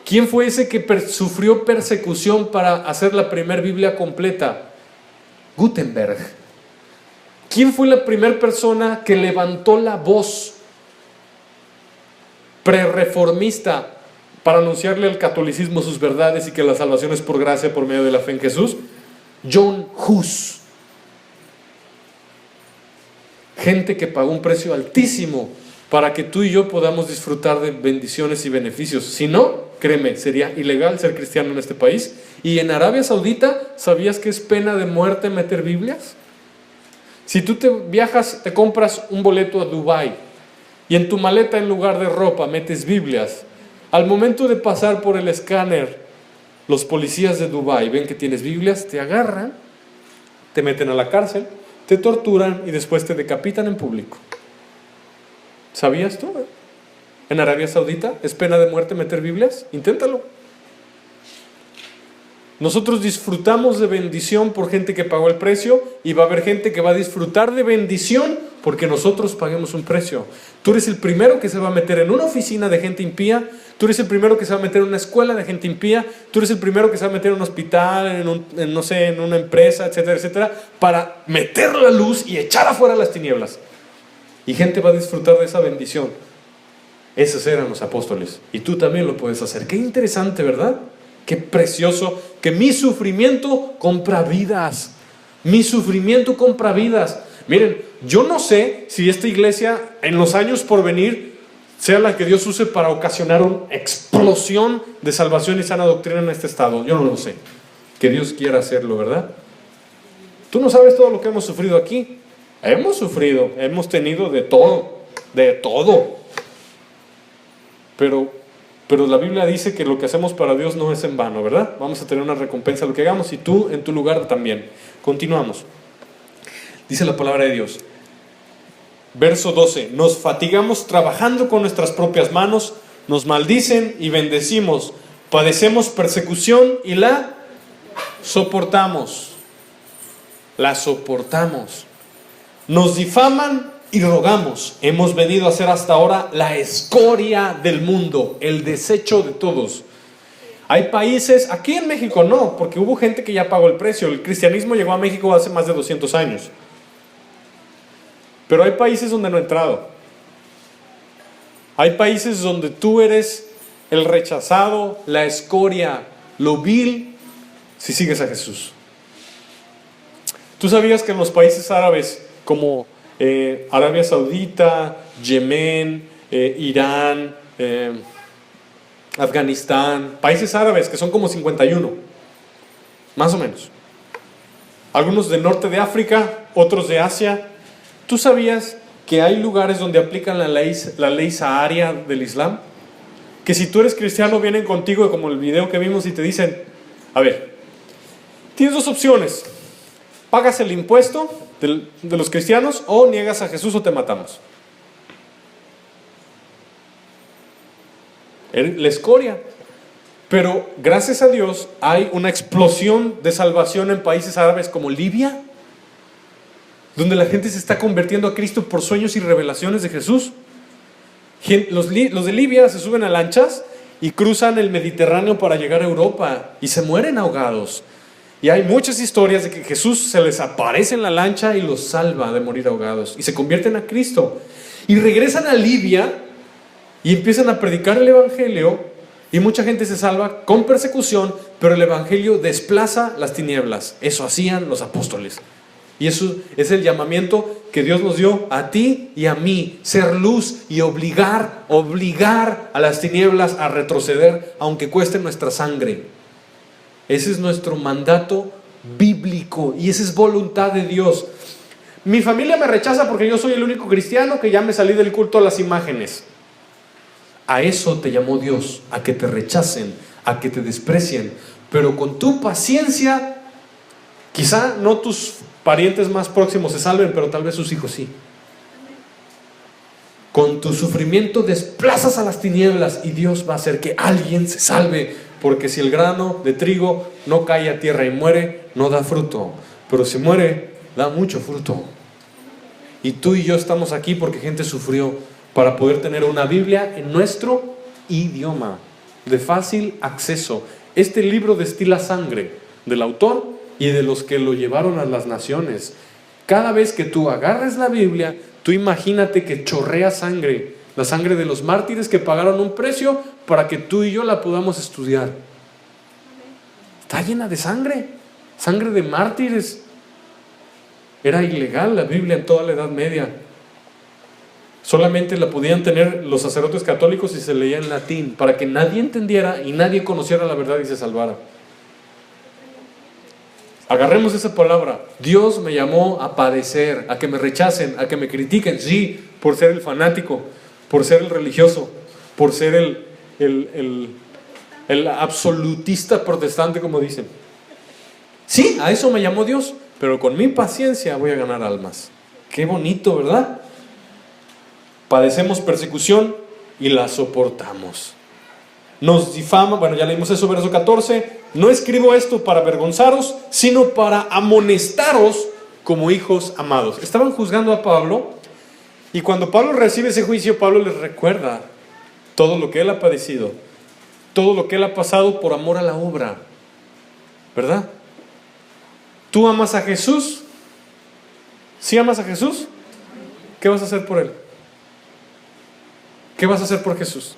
¿Quién fue ese que sufrió persecución para hacer la primera Biblia completa? Gutenberg. ¿Quién fue la primera persona que levantó la voz prerreformista para anunciarle al catolicismo sus verdades y que la salvación es por gracia por medio de la fe en Jesús? John Hus. Gente que pagó un precio altísimo para que tú y yo podamos disfrutar de bendiciones y beneficios. Si no, créeme, sería ilegal ser cristiano en este país. Y en Arabia Saudita, ¿sabías que es pena de muerte meter Biblias? Si tú te viajas, te compras un boleto a Dubái y en tu maleta en lugar de ropa metes Biblias, al momento de pasar por el escáner, los policías de Dubái ven que tienes Biblias, te agarran, te meten a la cárcel, te torturan y después te decapitan en público. ¿Sabías tú? En Arabia Saudita es pena de muerte meter Biblias. Inténtalo. Nosotros disfrutamos de bendición por gente que pagó el precio y va a haber gente que va a disfrutar de bendición porque nosotros paguemos un precio. Tú eres el primero que se va a meter en una oficina de gente impía, tú eres el primero que se va a meter en una escuela de gente impía, tú eres el primero que se va a meter en un hospital, en una empresa, etcétera, etcétera, para meter la luz y echar afuera las tinieblas. Y gente va a disfrutar de esa bendición. Esos eran los apóstoles. Y tú también lo puedes hacer. Qué interesante, ¿verdad? Qué precioso que mi sufrimiento compra vidas. Mi sufrimiento compra vidas. Miren, yo no sé si esta iglesia en los años por venir sea la que Dios use para ocasionar una explosión de salvación y sana doctrina en este estado. Yo no lo sé. Que Dios quiera hacerlo, ¿verdad? Tú no sabes todo lo que hemos sufrido aquí. Hemos sufrido, hemos tenido de todo, de todo. Pero la Biblia dice que lo que hacemos para Dios no es en vano, ¿verdad? Vamos a tener una recompensa a lo que hagamos y tú en tu lugar también. Continuamos. Dice la palabra de Dios. Verso 12. Nos fatigamos trabajando con nuestras propias manos, nos maldicen y bendecimos, padecemos persecución y la soportamos. La soportamos. Nos difaman y rogamos. Hemos venido a ser hasta ahora la escoria del mundo, el desecho de todos. Hay países, aquí en México no, porque hubo gente que ya pagó el precio. El cristianismo llegó a México hace más de 200 años. Pero hay países donde no ha entrado. Hay países donde tú eres el rechazado, la escoria, lo vil, si sigues a Jesús. ¿Tú sabías que en los países árabes como Arabia Saudita, Yemen, Irán, Afganistán, países árabes que son como 51, más o menos, algunos del norte de África, otros de Asia? ¿Tú sabías que hay lugares donde aplican la ley saharia del Islam? Que si tú eres cristiano vienen contigo, como el video que vimos, y te dicen, a ver, tienes dos opciones: pagas el impuesto de los cristianos o niegas a Jesús o te matamos. la escoria. Pero gracias a Dios hay una explosión de salvación en países árabes como Libia, donde la gente se está convirtiendo a Cristo por sueños y revelaciones de Jesús. Los de Libia se suben a lanchas y cruzan el Mediterráneo para llegar a Europa y se mueren ahogados. Y hay muchas historias de que Jesús se les aparece en la lancha y los salva de morir ahogados. Y se convierten a Cristo. Y regresan a Libia y empiezan a predicar el Evangelio. Y mucha gente se salva con persecución, pero el Evangelio desplaza las tinieblas. Eso hacían los apóstoles. Y eso es el llamamiento que Dios nos dio a ti y a mí. Ser luz y obligar a las tinieblas a retroceder, aunque cueste nuestra sangre. Ese es nuestro mandato bíblico y esa es voluntad de Dios. Mi familia me rechaza porque yo soy el único cristiano que ya me salí del culto a las imágenes. A eso te llamó Dios, a que te rechacen, a que te desprecien, pero con tu paciencia, quizá no tus parientes más próximos se salven, pero tal vez sus hijos sí. Con tu sufrimiento desplazas a las tinieblas y Dios va a hacer que alguien se salve, porque si el grano de trigo no cae a tierra y muere, no da fruto, pero si muere, da mucho fruto. Y tú y yo estamos aquí porque gente sufrió para poder tener una Biblia en nuestro idioma, de fácil acceso. Este libro destila sangre del autor y de los que lo llevaron a las naciones. Cada vez que tú agarres la Biblia, tú imagínate que chorrea sangre, la sangre de los mártires que pagaron un precio para que tú y yo la podamos estudiar. Está llena de sangre, sangre de mártires. Era ilegal la Biblia en toda la Edad Media. Solamente la podían tener los sacerdotes católicos y se leía en latín, para que nadie entendiera y nadie conociera la verdad y se salvara. Agarremos esa palabra. Dios me llamó a padecer, a que me rechacen, a que me critiquen, sí, por ser el fanático, por ser el religioso, por ser el absolutista protestante, como dicen. Sí, a eso me llamó Dios, pero con mi paciencia voy a ganar almas. Qué bonito, ¿verdad? Padecemos persecución y la soportamos. Nos difama, bueno, ya leímos eso, verso 14. No escribo esto para avergonzaros, sino para amonestaros como hijos amados. Estaban juzgando a Pablo y cuando Pablo recibe ese juicio, Pablo les recuerda todo lo que él ha padecido, todo lo que él ha pasado por amor a la obra, ¿verdad? ¿Tú amas a Jesús? ¿Sí amas a Jesús? ¿Qué vas a hacer por él? ¿Qué vas a hacer por Jesús?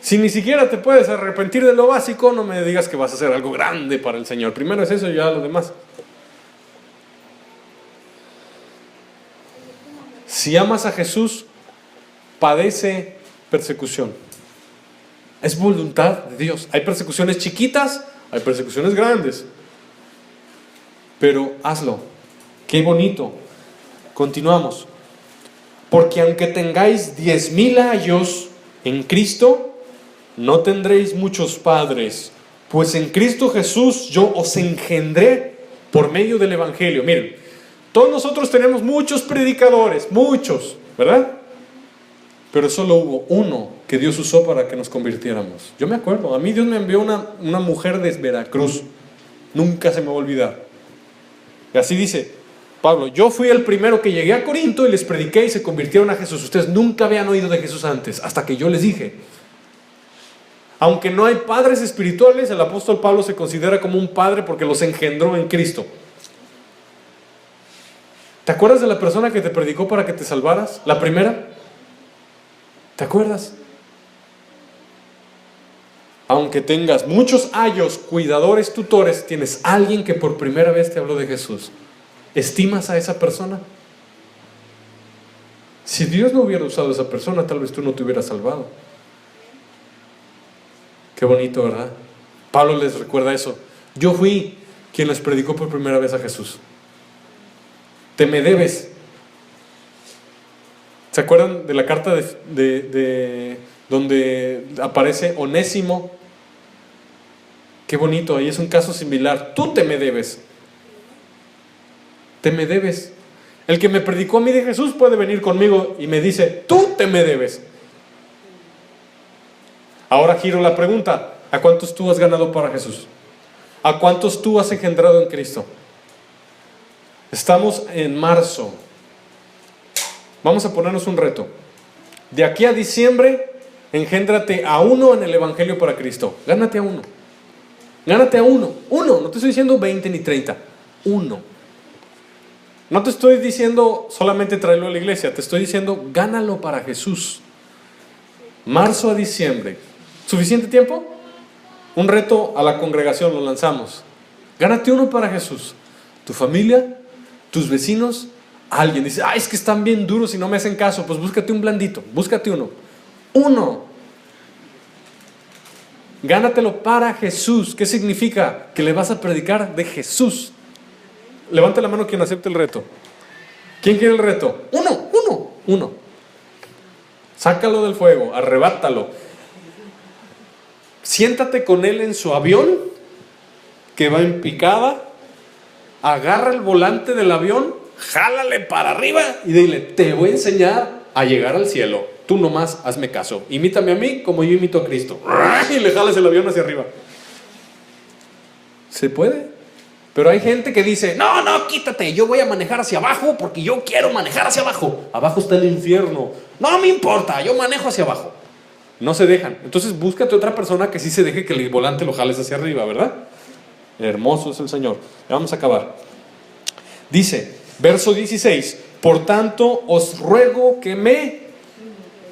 Si ni siquiera te puedes arrepentir de lo básico, no me digas que vas a hacer algo grande para el Señor. Primero es eso y ya lo demás. Si amas a Jesús, padece persecución. Es voluntad de Dios. Hay persecuciones chiquitas, hay persecuciones grandes. Pero hazlo. Qué bonito. Continuamos. Porque aunque tengáis 10,000 años en Cristo, no tendréis muchos padres, pues en Cristo Jesús yo os engendré por medio del Evangelio. Miren, todos nosotros tenemos muchos predicadores, muchos, ¿verdad? Pero solo hubo uno que Dios usó para que nos convirtiéramos. Yo me acuerdo, a mí Dios me envió una mujer de Veracruz, nunca se me va a olvidar. Y así dice Pablo: yo fui el primero que llegué a Corinto y les prediqué y se convirtieron a Jesús. Ustedes nunca habían oído de Jesús antes, hasta que yo les dije. Aunque no hay padres espirituales, el apóstol Pablo se considera como un padre porque los engendró en Cristo. ¿Te acuerdas de la persona que te predicó para que te salvaras? ¿La primera? ¿Te acuerdas? Aunque tengas muchos ayos, cuidadores, tutores, tienes alguien que por primera vez te habló de Jesús. ¿Estimas a esa persona? Si Dios no hubiera usado a esa persona, tal vez tú no te hubieras salvado. Qué bonito, ¿verdad? Pablo les recuerda eso. Yo fui quien les predicó por primera vez a Jesús. Te me debes. ¿Se acuerdan de la carta de donde aparece Onésimo? Qué bonito, ahí es un caso similar. Tú te me debes. Te me debes. El que me predicó a mí de Jesús puede venir conmigo y me dice: tú te me debes. Ahora giro la pregunta, ¿a cuántos tú has ganado para Jesús? ¿A cuántos tú has engendrado en Cristo? Estamos en marzo. Vamos a ponernos un reto. De aquí a diciembre, engéndrate a uno en el Evangelio para Cristo. Gánate a uno. Gánate a uno. Uno. No te estoy diciendo 20 ni 30. Uno. No te estoy diciendo solamente tráelo a la iglesia. Te estoy diciendo gánalo para Jesús. Marzo a diciembre. ¿Suficiente tiempo? Un reto a la congregación, lo lanzamos. Gánate uno para Jesús. Tu familia, tus vecinos, alguien dice, es que están bien duros y no me hacen caso. Pues búscate un blandito, búscate uno. Uno. Gánatelo para Jesús. ¿Qué significa? Que le vas a predicar de Jesús. Levanta la mano quien acepte el reto. ¿Quién quiere el reto? Uno. Sácalo del fuego, arrebátalo. Siéntate con él en su avión, que va en picada. Agarra el volante del avión, jálale para arriba y dile, te voy a enseñar a llegar al cielo. Tú nomás hazme caso. Imítame a mí como yo imito a Cristo. Y le jalas el avión hacia arriba. ¿Se puede? Pero hay gente que dice, no, quítate, yo voy a manejar hacia abajo porque yo quiero manejar hacia abajo. Abajo está el infierno. No me importa, yo manejo hacia abajo. No se dejan. Entonces búscate otra persona que sí se deje que el volante lo jales hacia arriba, ¿verdad? Hermoso es el Señor. Ya vamos a acabar. Dice, verso 16, por tanto os ruego que me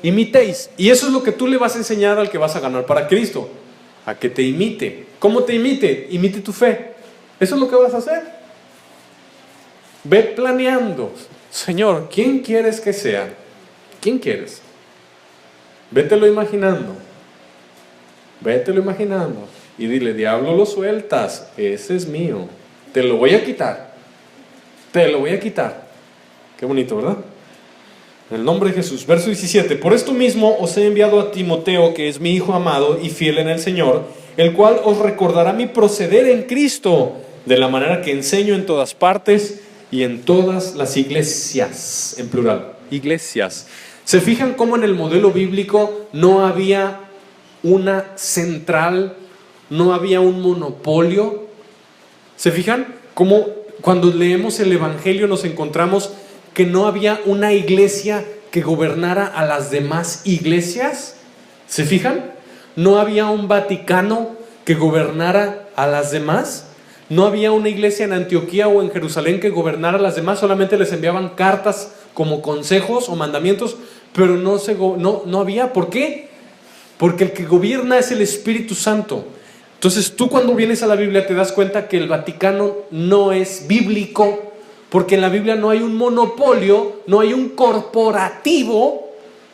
imitéis. Y eso es lo que tú le vas a enseñar al que vas a ganar para Cristo. A que te imite. ¿Cómo te imite? Imite tu fe. Eso es lo que vas a hacer. Ve planeando. Señor, ¿quién quieres que sea? ¿Quién quieres? Vételo imaginando. Vételo imaginando. Y dile, diablo, lo sueltas. Ese es mío. Te lo voy a quitar. Te lo voy a quitar. Qué bonito, ¿verdad? En el nombre de Jesús. Verso 17. Por esto mismo os he enviado a Timoteo, que es mi hijo amado y fiel en el Señor, el cual os recordará mi proceder en Cristo, de la manera que enseño en todas partes y en todas las iglesias, en plural, iglesias. ¿Se fijan cómo en el modelo bíblico no había una central, no había un monopolio? ¿Se fijan cómo cuando leemos el Evangelio nos encontramos que no había una iglesia que gobernara a las demás iglesias? ¿Se fijan? No había un Vaticano que gobernara a las demás. No había una iglesia en Antioquía o en Jerusalén que gobernara a las demás. Solamente les enviaban cartas como consejos o mandamientos, pero no había. ¿Por qué? Porque el que gobierna es el Espíritu Santo. Entonces tú cuando vienes a la Biblia te das cuenta que el Vaticano no es bíblico, porque en la Biblia no hay un monopolio, no hay un corporativo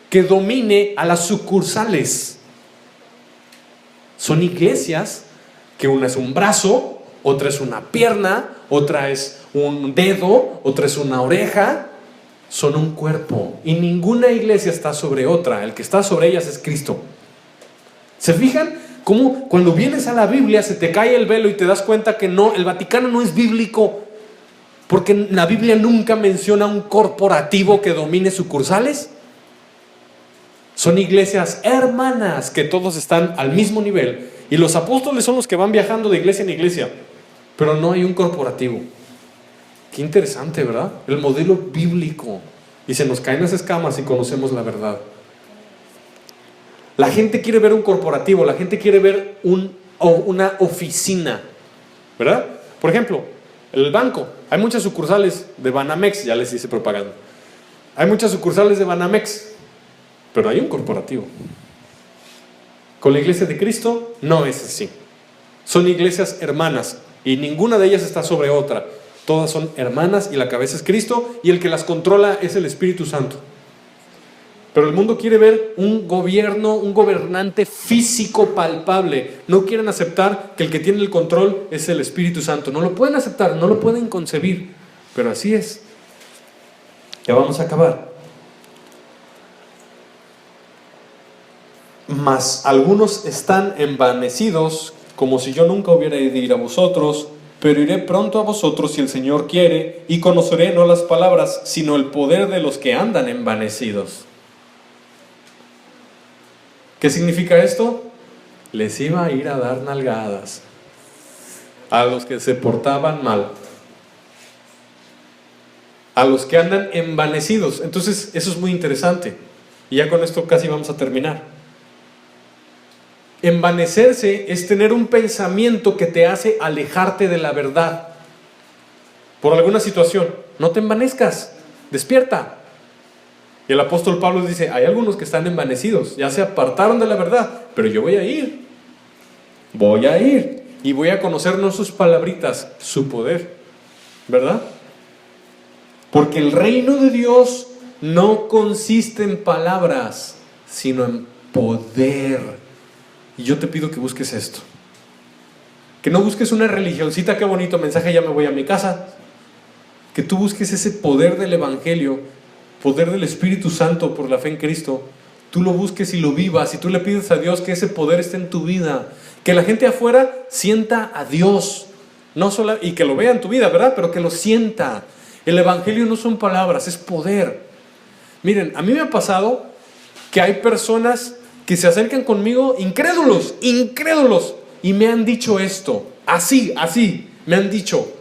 que domine a las sucursales. Son iglesias que una es un brazo, otra es una pierna, otra es un dedo, otra es una oreja. Son un cuerpo y ninguna iglesia está sobre otra. El que está sobre ellas es Cristo. ¿Se fijan cómo cuando vienes a la Biblia se te cae el velo y te das cuenta que no, el Vaticano no es bíblico? Porque la Biblia nunca menciona un corporativo que domine sucursales. Son iglesias hermanas que todos están al mismo nivel. Y los apóstoles son los que van viajando de iglesia en iglesia. Pero no hay un corporativo. Qué interesante, ¿verdad? El modelo bíblico. Y se nos caen las escamas y conocemos la verdad. La gente quiere ver un corporativo, la gente quiere ver una oficina, ¿verdad? Por ejemplo, el banco. Hay muchas sucursales de Banamex, ya les hice propaganda. Hay muchas sucursales de Banamex, pero hay un corporativo. Con la iglesia de Cristo no es así. Son iglesias hermanas y ninguna de ellas está sobre otra. Todas son hermanas y la cabeza es Cristo y el que las controla es el Espíritu Santo. Pero el mundo quiere ver un gobierno, un gobernante físico palpable. No quieren aceptar que el que tiene el control es el Espíritu Santo. No lo pueden aceptar, no lo pueden concebir. Pero así es. Ya vamos a acabar. Mas algunos están envanecidos, como si yo nunca hubiera de ir a vosotros, pero iré pronto a vosotros si el Señor quiere, y conoceré no las palabras, sino el poder de los que andan envanecidos. ¿Qué significa esto? les iba a ir a dar nalgadas a los que se portaban mal, a los que andan envanecidos. Entonces eso es muy interesante, y ya con esto casi vamos a terminar. Envanecerse es tener un pensamiento que te hace alejarte de la verdad por alguna situación. No te envanezcas, despierta. Y el apóstol Pablo dice, hay algunos que están envanecidos, ya se apartaron de la verdad, pero yo voy a ir y voy a conocer no sus palabritas, su poder, ¿verdad? Porque el reino de Dios no consiste en palabras, sino en poder. Y yo te pido que busques esto, que no busques una religioncita, qué bonito mensaje, ya me voy a mi casa. Que tú busques ese poder del evangelio, poder del Espíritu Santo por la fe en Cristo. Tú lo busques y lo vivas, y tú le pides a Dios que ese poder esté en tu vida, que la gente afuera sienta a Dios, no solo, y que lo vea en tu vida, ¿verdad? Pero que lo sienta. El evangelio no son palabras, es poder. Miren, a mí me ha pasado que hay personas que se acercan conmigo incrédulos, y me han dicho esto, así, me han dicho: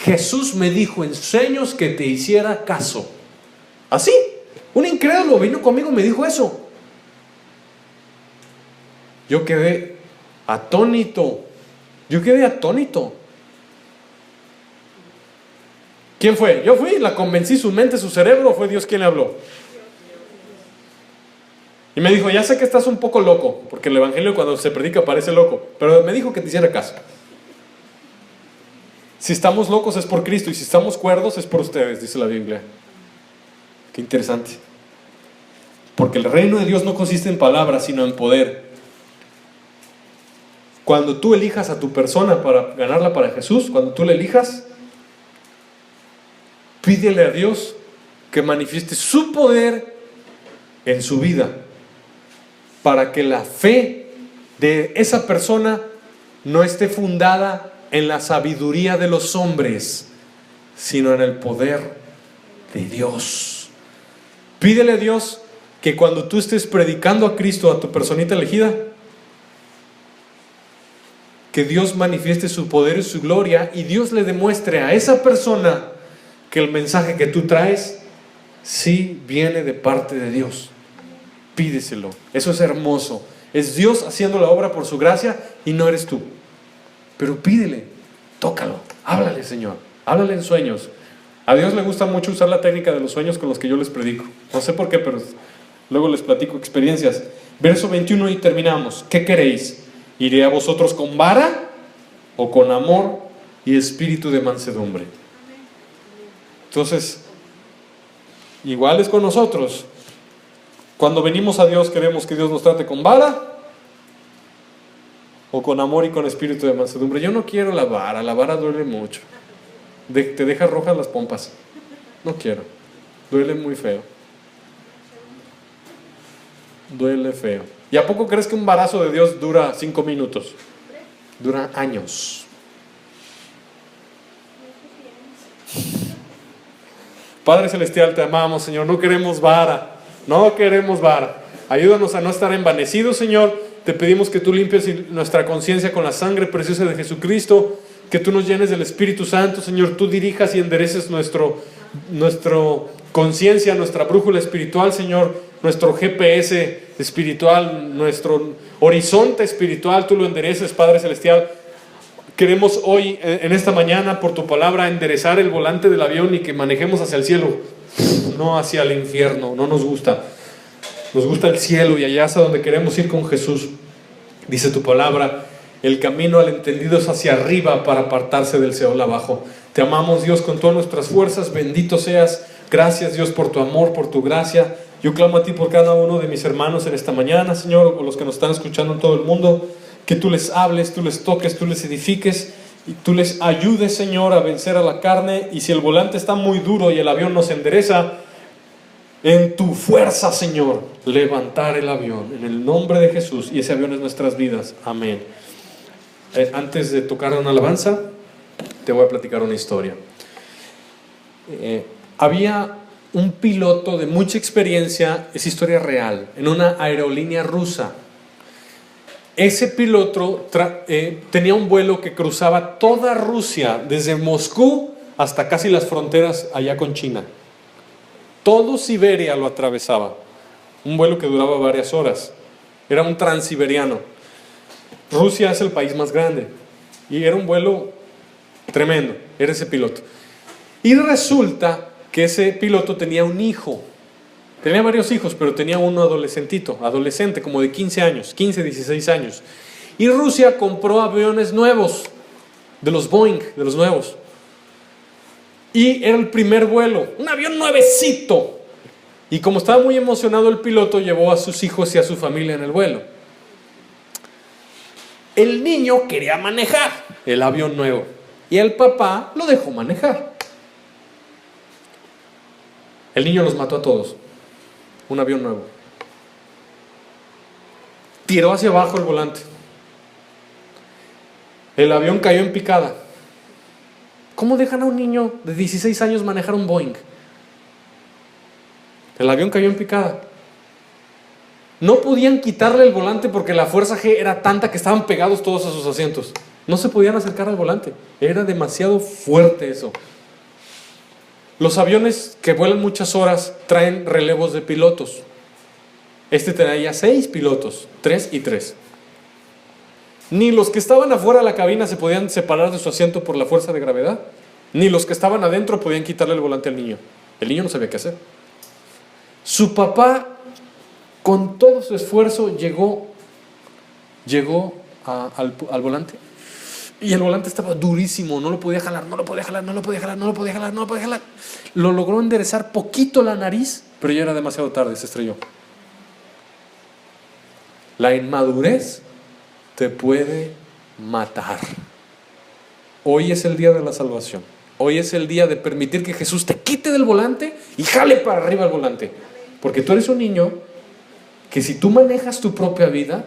Jesús me dijo en sueños que te hiciera caso. Así, un incrédulo vino conmigo y me dijo eso. Yo quedé atónito. ¿Quién fue? ¿Yo fui? ¿La convencí su mente, su cerebro, o fue Dios quien le habló? Y me dijo, ya sé que estás un poco loco, porque el evangelio cuando se predica parece loco, pero me dijo que te hiciera caso. Si estamos locos es por Cristo, y si estamos cuerdos es por ustedes, dice la Biblia. Qué interesante. Porque el reino de Dios no consiste en palabras, sino en poder. Cuando tú elijas a tu persona para ganarla para Jesús, cuando tú la elijas, pídele a Dios que manifieste su poder en su vida, para que la fe de esa persona no esté fundada en la sabiduría de los hombres, sino en el poder de Dios. Pídele a Dios que cuando tú estés predicando a Cristo a tu personita elegida, que Dios manifieste su poder y su gloria, y Dios le demuestre a esa persona que el mensaje que tú traes sí viene de parte de Dios. Pídeselo. Eso es hermoso. Es Dios haciendo la obra por su gracia y no eres tú. Pero pídele, tócalo, háblale, Señor, háblale en sueños. A Dios le gusta mucho usar la técnica de los sueños con los que yo les predico. No sé por qué, pero luego les platico experiencias. Verso 21 y terminamos. ¿Qué queréis? ¿Iré a vosotros con vara o con amor y espíritu de mansedumbre? Entonces, igual es con nosotros. Cuando venimos a Dios, queremos que Dios nos trate con vara o con amor y con espíritu de mansedumbre. Yo no quiero la vara duele mucho. Te deja rojas las pompas. No quiero, duele muy feo. Duele feo. ¿Y a poco crees que un varazo de Dios dura 5 minutos? Dura años. Padre Celestial, te amamos, Señor. No queremos vara. Ayúdanos a no estar envanecidos, Señor. Te pedimos que tú limpies nuestra conciencia con la sangre preciosa de Jesucristo, que tú nos llenes del Espíritu Santo, Señor. Tú dirijas y endereces nuestra conciencia, nuestra brújula espiritual, Señor, nuestro GPS espiritual, nuestro horizonte espiritual, tú lo endereces, Padre Celestial. Queremos hoy, en esta mañana, por tu palabra, enderezar el volante del avión y que manejemos hacia el cielo, no hacia el infierno. No nos gusta. Nos gusta el cielo, y allá es a donde queremos ir con Jesús. Dice tu palabra, el camino al entendido es hacia arriba para apartarse del Seol abajo. Te amamos, Dios, con todas nuestras fuerzas. Bendito seas. Gracias, Dios, por tu amor, por tu gracia. Yo clamo a ti por cada uno de mis hermanos en esta mañana, Señor, o los que nos están escuchando en todo el mundo. Que tú les hables, tú les toques, tú les edifiques y tú les ayudes, Señor, a vencer a la carne. Y si el volante está muy duro y el avión no se endereza, en tu fuerza, Señor, levantar el avión en el nombre de Jesús, y ese avión es nuestras vidas. Amén. Antes de tocar una alabanza, te voy a platicar una historia. Había un piloto de mucha experiencia, es historia real, en una aerolínea rusa. ese piloto tenía un vuelo que cruzaba toda Rusia, desde Moscú hasta casi las fronteras allá con China. Todo Siberia lo atravesaba. Un vuelo que duraba varias horas. Era un transiberiano. Rusia es el país más grande. Y era un vuelo tremendo. Era ese piloto. Y resulta que ese piloto tenía un hijo. Tenía varios hijos, pero tenía uno adolescente, como de 15 años, 15, 16 años. Y Rusia compró aviones nuevos, de los Boeing, de los nuevos. Y era el primer vuelo, un avión nuevecito. Y como estaba muy emocionado el piloto, llevó a sus hijos y a su familia en el vuelo. El niño quería manejar el avión nuevo y el papá lo dejó manejar. El niño los mató a todos. Un avión nuevo. Tiró hacia abajo el volante. El avión cayó en picada. ¿Cómo dejan a un niño de 16 años manejar un Boeing? El avión cayó en picada. No podían quitarle el volante porque la fuerza G era tanta que estaban pegados todos a sus asientos. No se podían acercar al volante. Era demasiado fuerte eso. Los aviones que vuelan muchas horas traen relevos de pilotos. Este traía 6 pilotos, 3 y 3. Ni los que estaban afuera de la cabina se podían separar de su asiento por la fuerza de gravedad, ni los que estaban adentro podían quitarle el volante al niño. El niño no sabía qué hacer. Su papá, con todo su esfuerzo, llegó al volante. Y el volante estaba durísimo, no lo podía jalar. Lo logró enderezar poquito la nariz, pero ya era demasiado tarde, se estrelló. La inmadurez te puede matar. Hoy es el día de la salvación. Hoy es el día de permitir que Jesús te quite del volante y jale para arriba el volante. Porque tú eres un niño que si tú manejas tu propia vida,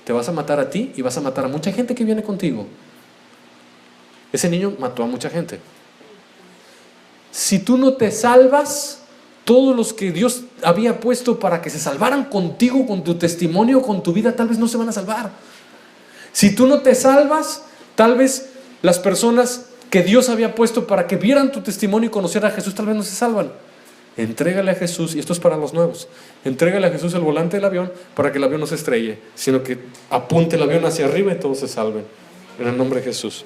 te vas a matar a ti y vas a matar a mucha gente que viene contigo. Ese niño mató a mucha gente. Si tú no te salvas, todos los que Dios había puesto para que se salvaran contigo, con tu testimonio, con tu vida, tal vez no se van a salvar. Si tú no te salvas, tal vez las personas que Dios había puesto para que vieran tu testimonio y conocieran a Jesús, tal vez no se salvan. Entrégale a Jesús, y esto es para los nuevos, entrégale a Jesús el volante del avión para que el avión no se estrelle, sino que apunte el avión hacia arriba y todos se salven. En el nombre de Jesús.